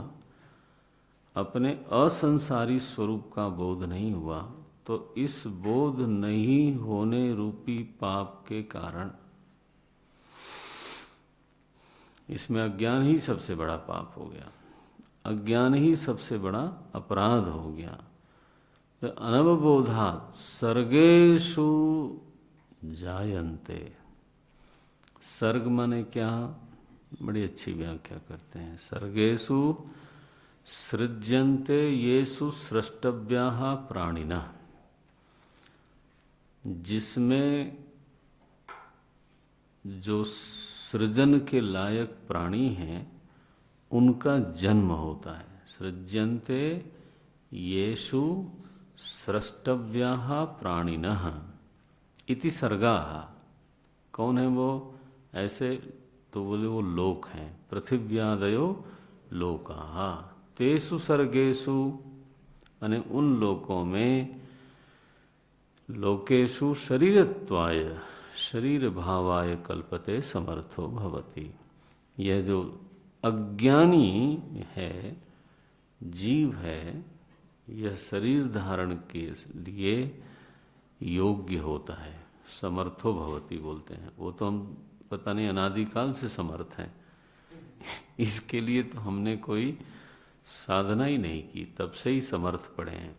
S1: अपने असंसारी स्वरूप का बोध नहीं हुआ, तो इस बोध नहीं होने रूपी पाप के कारण, इसमें अज्ञान ही सबसे बड़ा पाप हो गया, अज्ञान ही सबसे बड़ा अपराध हो गया। तो अनवबोधात् सर्गेषु जायन्ते, सर्ग माने क्या? बड़ी अच्छी व्याख्या करते हैं। सर्गेषु सृज्यन्ते येषु स्रष्टव्याः प्राणिनः, जिसमें जो सृजन के लायक प्राणी हैं उनका जन्म होता है। सृज्यन्ते येषु स्रष्टव्याः प्राणिनः इति सर्गाः। कौन है वो? ऐसे तो बोले वो लोक हैं। पृथिव्यादयो लोकाः तेषु सर्गेषु, यानी उन लोकों में, लोकेषु शरीरत्वाय, शरीर भावाय कल्पते समर्थो भवति। यह जो अज्ञानी है, जीव है, यह शरीर धारण के लिए योग्य होता है। समर्थो भवति बोलते हैं। वो तो हम पता नहीं अनादिकाल से समर्थ हैं, इसके लिए तो हमने कोई साधना ही नहीं की, तब से ही समर्थ पड़े हैं।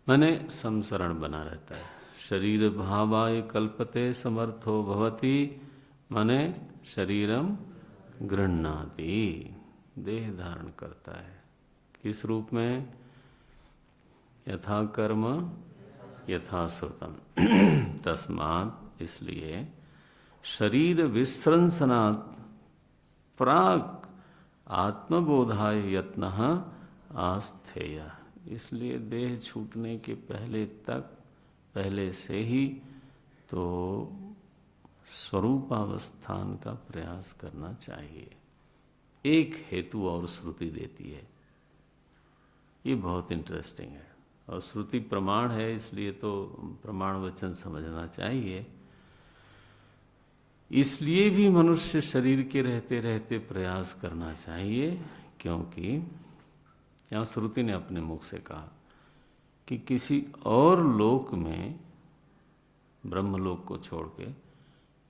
S1: माने समसरण बना रहता है। शरीर भावाय कल्पते समर्थो भवति, माने शरीरम गृह्णाति, देह धारण करता है। किस रूप में? यथा कर्म यथा श्रुतम। तस्मात्, इसलिए शरीर विसृंसनात् प्राक् आत्मबोधाय यत्नः आस्थेय। इसलिए देह छूटने के पहले तक, पहले से ही तो स्वरूपावस्थान का प्रयास करना चाहिए। एक हेतु और श्रुति देती है, ये बहुत इंटरेस्टिंग है। और श्रुति प्रमाण है, इसलिए तो प्रमाण वचन समझना चाहिए। इसलिए भी मनुष्य शरीर के रहते रहते प्रयास करना चाहिए, क्योंकि यहाँ श्रुति ने अपने मुख से कहा कि किसी और लोक में, ब्रह्मलोक को छोड़ के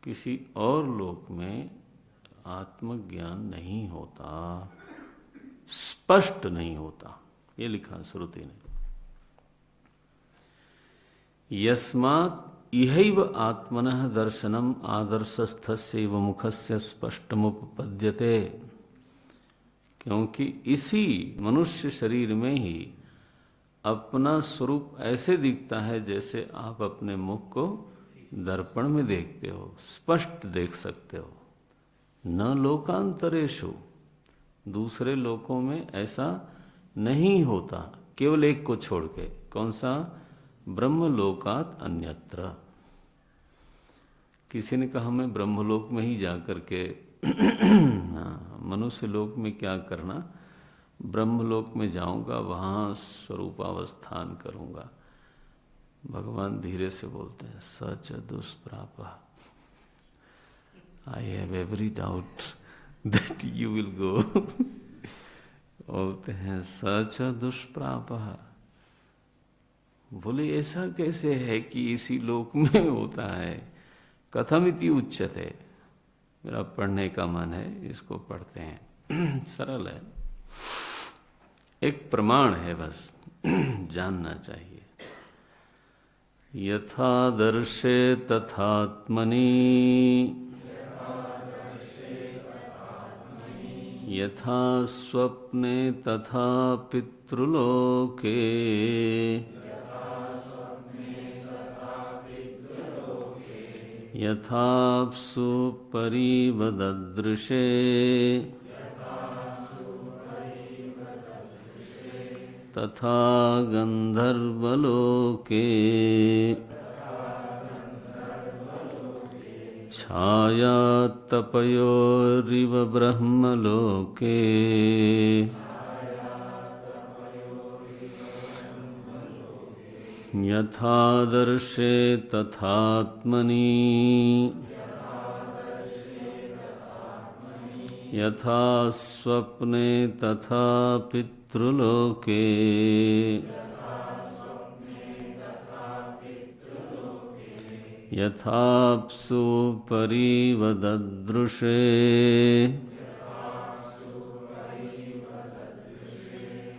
S1: किसी और लोक में आत्मज्ञान नहीं होता, स्पष्ट नहीं होता। ये लिखा श्रुति ने। यस्मात् इहैव आत्मनः दर्शनम आदर्शस्थस्यैव मुखस्य स्पष्टमुपपद्यते। क्योंकि इसी मनुष्य शरीर में ही अपना स्वरूप ऐसे दिखता है जैसे आप अपने मुख को दर्पण में देखते हो, स्पष्ट देख सकते हो। न लोकांतरेषु, दूसरे लोकों में ऐसा नहीं होता, केवल एक को छोड़ के। कौन सा? ब्रह्मलोकात् अन्यत्र। किसी ने कहा मैं ब्रह्मलोक में ही जाकर के मनुष्य लोक में क्या करना, ब्रह्मलोक में जाऊंगा, वहां स्वरूपावस्थान करूंगा। भगवान धीरे से बोलते हैं, सच दुष्प्राप, I have every doubt that you will go. बोलते हैं सच दुष्प्रापः। बोले ऐसा कैसे है कि इसी लोक में होता है? कथमिति उच्यते। मेरा पढ़ने का मन है, इसको पढ़ते हैं। सरल है, एक प्रमाण है, बस जानना चाहिए। यथा दर्शे तथात्मनि यथा स्वप्ने तथा पितृलोके यथाप्सु परिवददृशे तथा गंधर्वलोके छायातपयोरिव ब्रह्मलोके यथा दर्शे तथात्मनि यथा स्वप्ने तथा पितृलोके यथाप्सु परिवददृशे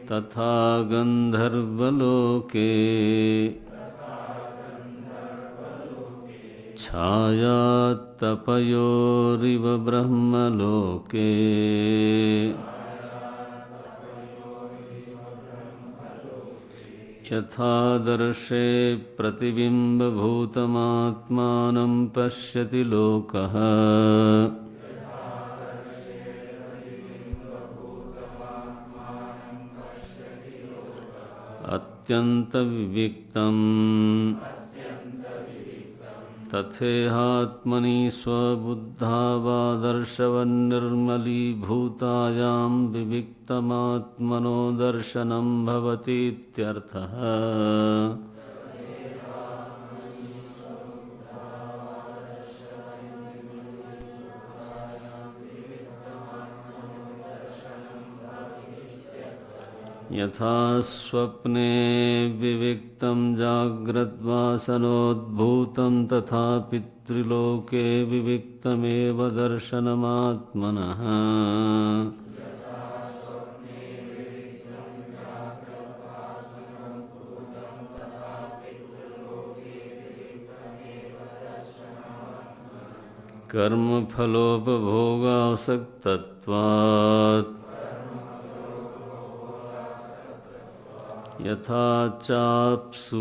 S1: तथा गंधर्वलोके छायातपयोरिव ब्रह्मलोके यथा दर्शे प्रतिबिम्बभूतमात्मानं पश्यति लोकः अत्यन्तविविक्तम् तथेहात्मनि स्वबुद्धावादर्शवन्निर्मलीभूतायां विविक्तमात्मनो दर्शनं भवतीत्यर्थः। यथा स्वप्ने विविक्तं जाग्रद्वासनोद्भूतं तथा पितृलोके विविक्तमेव दर्शनमात्मनः। कर्मफलोपभोगासक्तत्वात् यथा चाप्सु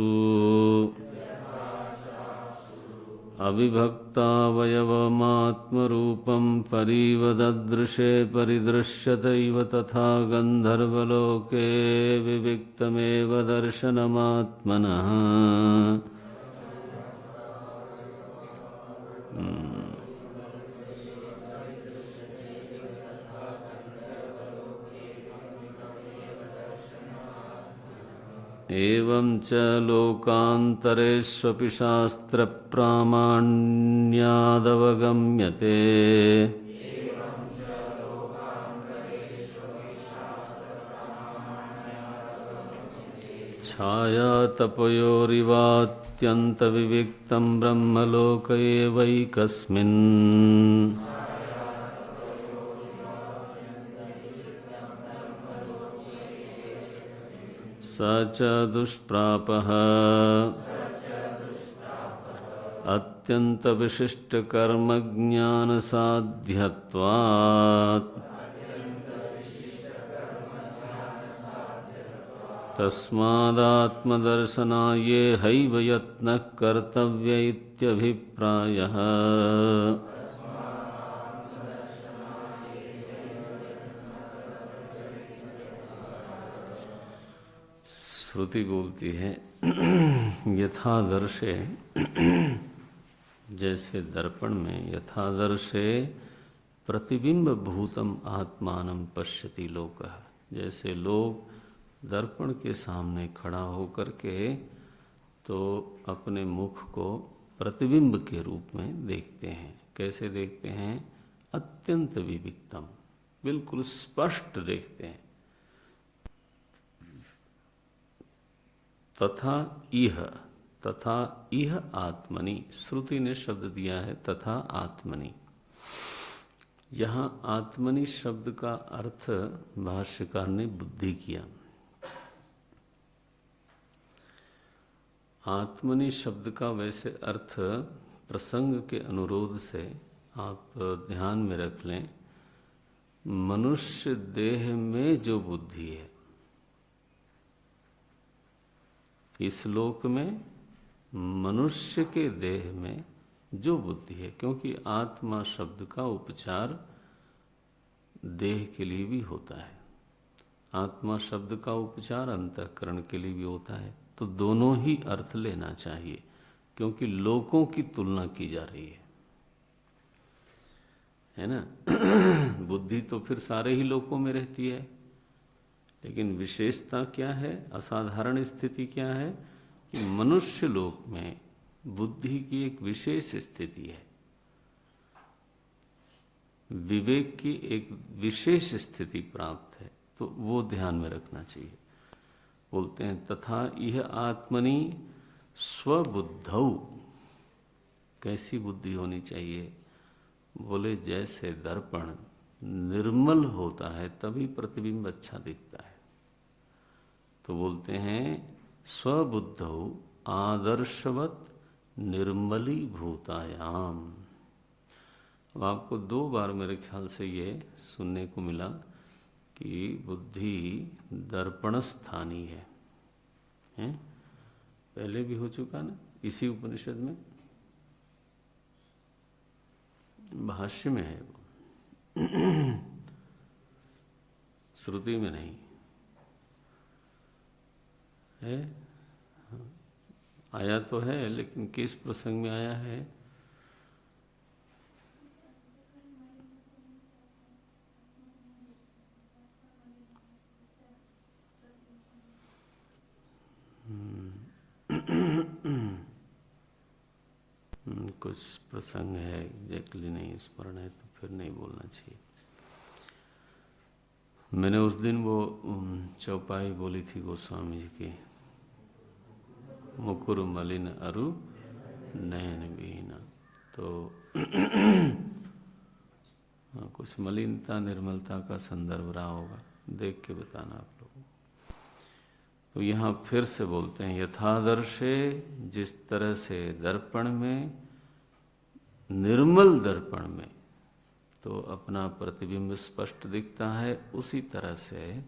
S1: अविभक्तावयवमात्मरूपं परिवददृशे परिदृश्यत इव तथा गन्धर्वलोके विविक्तमेव दर्शनमात्मनः। एवं च लोकान्तरेष्वपि शास्त्रप्रामाण्यादवगम्यते छायातपयोरिवात्यन्तविविक्तं ब्रह्मलोक एवैकस्मिन् स च दुष्प्रापः अत्यन्तविशिष्टकर्मज्ञानसाध्यत्वात् तस्मादात्मदर्शनायेहैव यत्नः कर्तव्य इत्यभिप्रायः। श्रुति बोलती है यथादर्शे, जैसे दर्पण में यथादर्शे प्रतिबिंब भूतम आत्मानं पश्यति लोकः, जैसे लोग दर्पण के सामने खड़ा होकर के तो अपने मुख को प्रतिबिंब के रूप में देखते हैं। कैसे देखते हैं? अत्यंत विविक्तम, बिल्कुल स्पष्ट देखते हैं। तथा इह आत्मनि, श्रुति ने शब्द दिया है तथा आत्मनि। यहाँ आत्मनि शब्द का अर्थ भाष्यकार ने बुद्धि किया। आत्मनि शब्द का वैसे अर्थ प्रसंग के अनुरोध से आप ध्यान में रख लें, मनुष्य देह में जो बुद्धि है, इस लोक में मनुष्य के देह में जो बुद्धि है, क्योंकि आत्मा शब्द का उपचार देह के लिए भी होता है, आत्मा शब्द का उपचार अंतःकरण के लिए भी होता है, तो दोनों ही अर्थ लेना चाहिए, क्योंकि लोकों की तुलना की जा रही है ना। बुद्धि तो फिर सारे ही लोकों में रहती है, लेकिन विशेषता क्या है, असाधारण स्थिति क्या है कि मनुष्य लोक में बुद्धि की एक विशेष स्थिति है, विवेक की एक विशेष स्थिति प्राप्त है, तो वो ध्यान में रखना चाहिए। बोलते हैं तथा यह आत्मनि स्वबुद्धौ, कैसी बुद्धि होनी चाहिए, बोले जैसे दर्पण निर्मल होता है तभी प्रतिबिंब अच्छा दिखता है, तो बोलते हैं स्वबुद्धौ आदर्शवत निर्मली भूतायाम। अब आपको 2 बार मेरे ख्याल से ये सुनने को मिला कि बुद्धि दर्पण स्थानी है, हैं? पहले भी हो चुका ना इसी उपनिषद में, भाष्य में है वो, श्रुति में नहीं है। आया तो है, लेकिन किस प्रसंग में आया है? कुछ प्रसंग है, एग्जैक्टली नहीं स्मरण है, तो फिर नहीं बोलना चाहिए। मैंने उस दिन वो चौपाई बोली थी गोस्वामी जी की, मुकुर मलिन अरु नयन विहीना, तो कुछ मलिनता निर्मलता का संदर्भ रहा होगा, देख के बताना आप लोग। तो यहाँ फिर से बोलते हैं यथादर्शे, जिस तरह से दर्पण में, निर्मल दर्पण में तो अपना प्रतिबिंब स्पष्ट दिखता है, उसी तरह से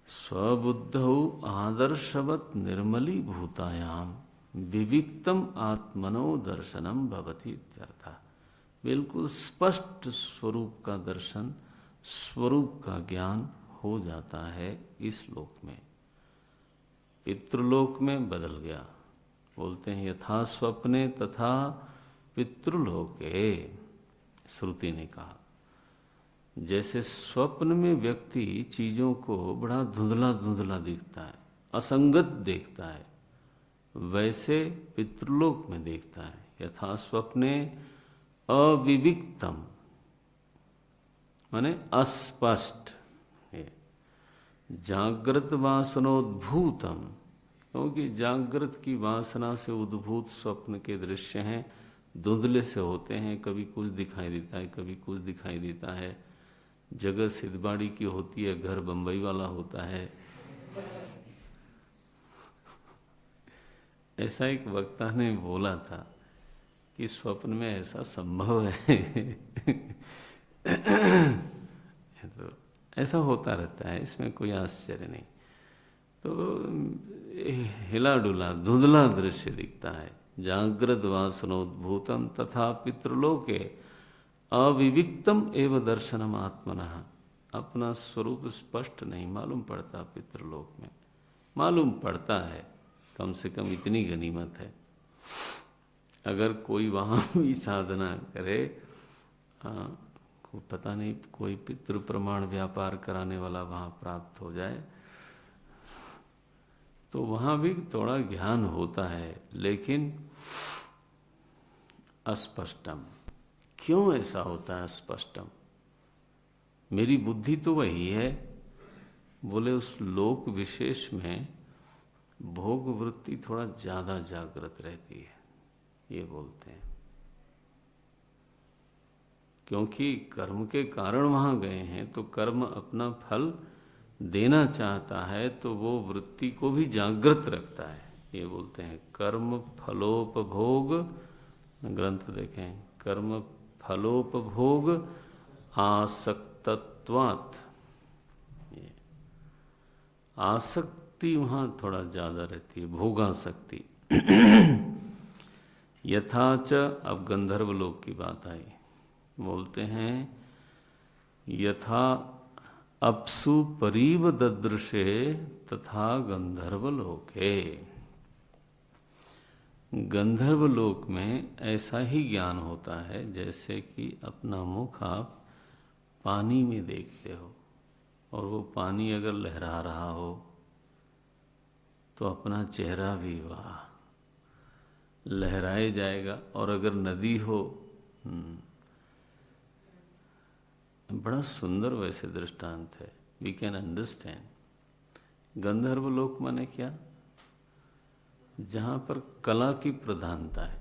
S1: स्वबुद्धौ आदर्शवत निर्मली भूतायाम विविक्तम आत्मनो दर्शनम भवति इत्यर्थ। बिल्कुल स्पष्ट स्वरूप का दर्शन, स्वरूप का ज्ञान हो जाता है इस लोक में। पितृलोक में बदल गया, बोलते हैं यथा स्वप्ने तथा पितृलोके, श्रुति ने कहा जैसे स्वप्न में व्यक्ति चीजों को बड़ा धुंधला धुंधला दिखता है, असंगत देखता है, वैसे पितृलोक में देखता है। यथा स्वप्ने अविविक्तम माने अस्पष्ट, जागृत वासनोद्भूतम, क्योंकि जागृत की वासना से उद्भूत स्वप्न के दृश्य हैं, धुंधले से होते हैं, कभी कुछ दिखाई देता है, कभी कुछ दिखाई देता है, जगह सिद्धबाड़ी की होती है, घर बंबई वाला होता है। ऐसा एक वक्ता ने बोला था कि स्वप्न में ऐसा संभव है। तो ऐसा होता रहता है, इसमें कोई आश्चर्य नहीं। तो हिला डुला धुंधला दृश्य दिखता है, जागृत वासनोद्भूतम तथा पितृलोके अविविक्तम एवं दर्शनम आत्मनः, अपना स्वरूप स्पष्ट नहीं मालूम पड़ता पितृलोक में, मालूम पड़ता है, कम से कम इतनी गनीमत है। अगर कोई वहाँ भी साधना करे, पता नहीं कोई पितृ प्रमाण व्यापार कराने वाला वहाँ प्राप्त हो जाए, तो वहाँ भी थोड़ा ज्ञान होता है, लेकिन अस्पष्टम। क्यों ऐसा होता है अस्पष्टम? मेरी बुद्धि तो वही है, बोले उस लोक विशेष में भोग वृत्ति थोड़ा ज्यादा जागृत रहती है, ये बोलते हैं। क्योंकि कर्म के कारण वहां गए हैं, तो कर्म अपना फल देना चाहता है, तो वो वृत्ति को भी जागृत रखता है। ये बोलते हैं कर्म फलोपभोग, ग्रंथ देखें, कर्म फलोपभोग आसक्तत्वात्। आसक्ति वहां थोड़ा ज्यादा रहती है, भोगासक्ति। यथाच, अब गंधर्व लोक की बात आई, बोलते हैं यथा अप्सु परीव ददृशे तथा गंधर्व लोके। गंधर्व लोक में ऐसा ही ज्ञान होता है जैसे कि अपना मुख आप पानी में देखते हो, और वो पानी अगर लहरा रहा हो तो अपना चेहरा भी वाह लहराए जाएगा, और अगर नदी हो, बड़ा सुंदर वैसे दृष्टांत है, वी कैन अंडरस्टैंड। गंधर्व लोक माने क्या? जहां पर कला की प्रधानता है,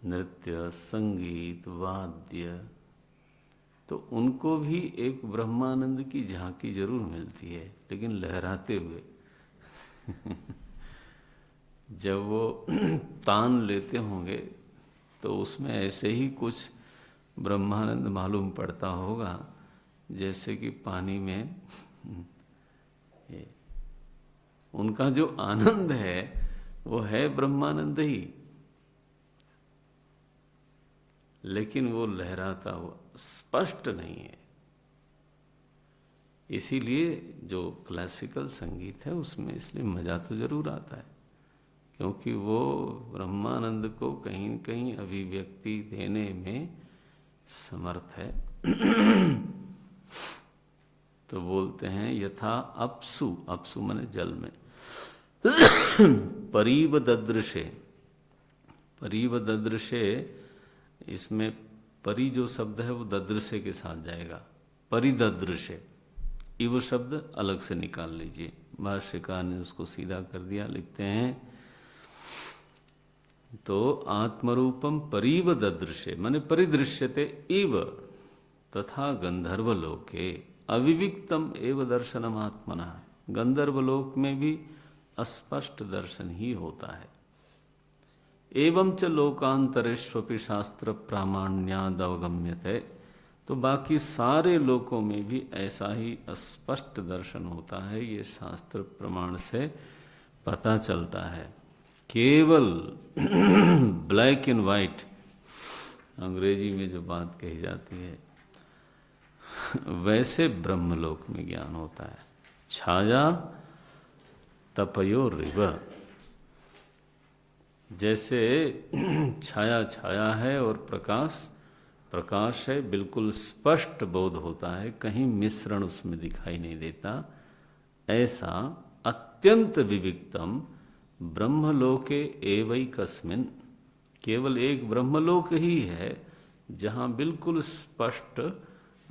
S1: नृत्य, संगीत, वाद्य, तो उनको भी एक ब्रह्मानंद की झांकी जरूर मिलती है, लेकिन लहराते हुए। जब वो तान लेते होंगे तो उसमें ऐसे ही कुछ ब्रह्मानंद मालूम पड़ता होगा जैसे कि पानी में उनका जो आनंद है वो है ब्रह्मानंद ही, लेकिन वो लहराता हुआ स्पष्ट नहीं है। इसीलिए जो क्लासिकल संगीत है उसमें इसलिए मजा तो जरूर आता है, क्योंकि वो ब्रह्मानंद को कहीं न कहीं अभिव्यक्ति देने में समर्थ है। तो बोलते हैं यथा अप्सु, अप्सु माने जल में, परीव ददृशे, परीव ददृशे, इसमें परी जो शब्द है वो ददृशे के साथ जाएगा, परिददृशे। इव शब्द अलग से निकाल लीजिए, भाष्यकार ने उसको सीधा कर दिया, लिखते हैं तो आत्मरूपम परीव ददृशे माने परिदृश्यते इव तथा गंधर्व लोके अविविक्तम एव दर्शनम आत्मना। गंधर्व लोक में भी अस्पष्ट दर्शन ही होता है। एवं च लोकांतरेष्वपि शास्त्र प्रामाण्याद अवगम्यते, तो बाकी सारे लोकों में भी ऐसा ही स्पष्ट दर्शन होता है, ये शास्त्र प्रमाण से पता चलता है। केवल ब्लैक एंड वाइट, अंग्रेजी में जो बात कही जाती है, वैसे ब्रह्मलोक में ज्ञान होता है। छाया तपयो रिव, जैसे छाया छाया है और प्रकाश प्रकाश है, बिल्कुल स्पष्ट बोध होता है, कहीं मिश्रण उसमें दिखाई नहीं देता। ऐसा अत्यंत विविक्तम ब्रह्मलोके एवैकस्मिन्, केवल एक ब्रह्मलोक ही है जहां बिल्कुल स्पष्ट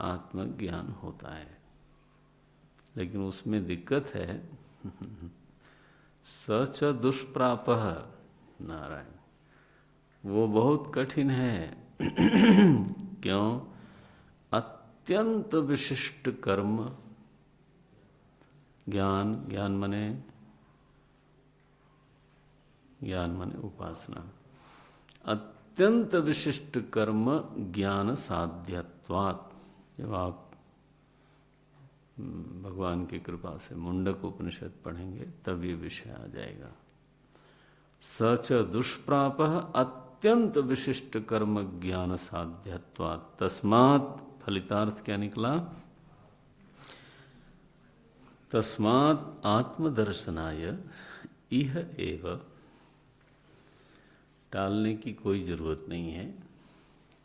S1: आत्मज्ञान होता है। लेकिन उसमें दिक्कत है, सच दुष्प्रापः, नारायण, वो बहुत कठिन है। क्यों? अत्यंत विशिष्ट कर्म, ज्ञान, ज्ञान माने उपासना, अत्यंत विशिष्ट कर्म ज्ञान साध्यत्वात्। जब आप भगवान की कृपा से मुंडक उपनिषद पढ़ेंगे तब ये विषय आ जाएगा। सच दुष्प्रापः अत्यंत विशिष्ट कर्म ज्ञान साध्यत्वात्, तस्मात्, फलितार्थ क्या निकला? तस्मात् आत्मदर्शनाय इह एव, टालने की कोई जरूरत नहीं है।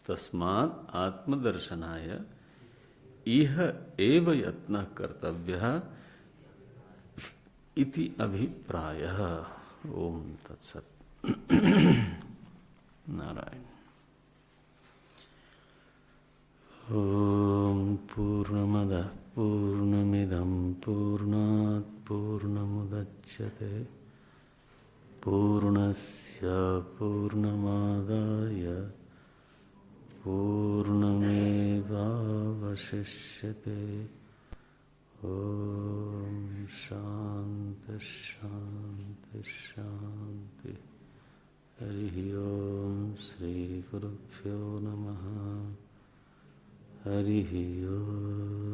S1: तस्मात् आत्मदर्शनाय इह एव यत्नः कर्तव्यः इति अभिप्रायः। ओम तत्सत्। नारायण। ओम पूर्णमदः पूर्णमिदं पूर्णात् पूर्णमुदच्यते पूर्णस्य पूर्णमादाय पूर्णमेवावशिष्यते। ओम शांति शांति शांति। हरि ओम श्री गुरुभ्यो नमः। हरि ओम।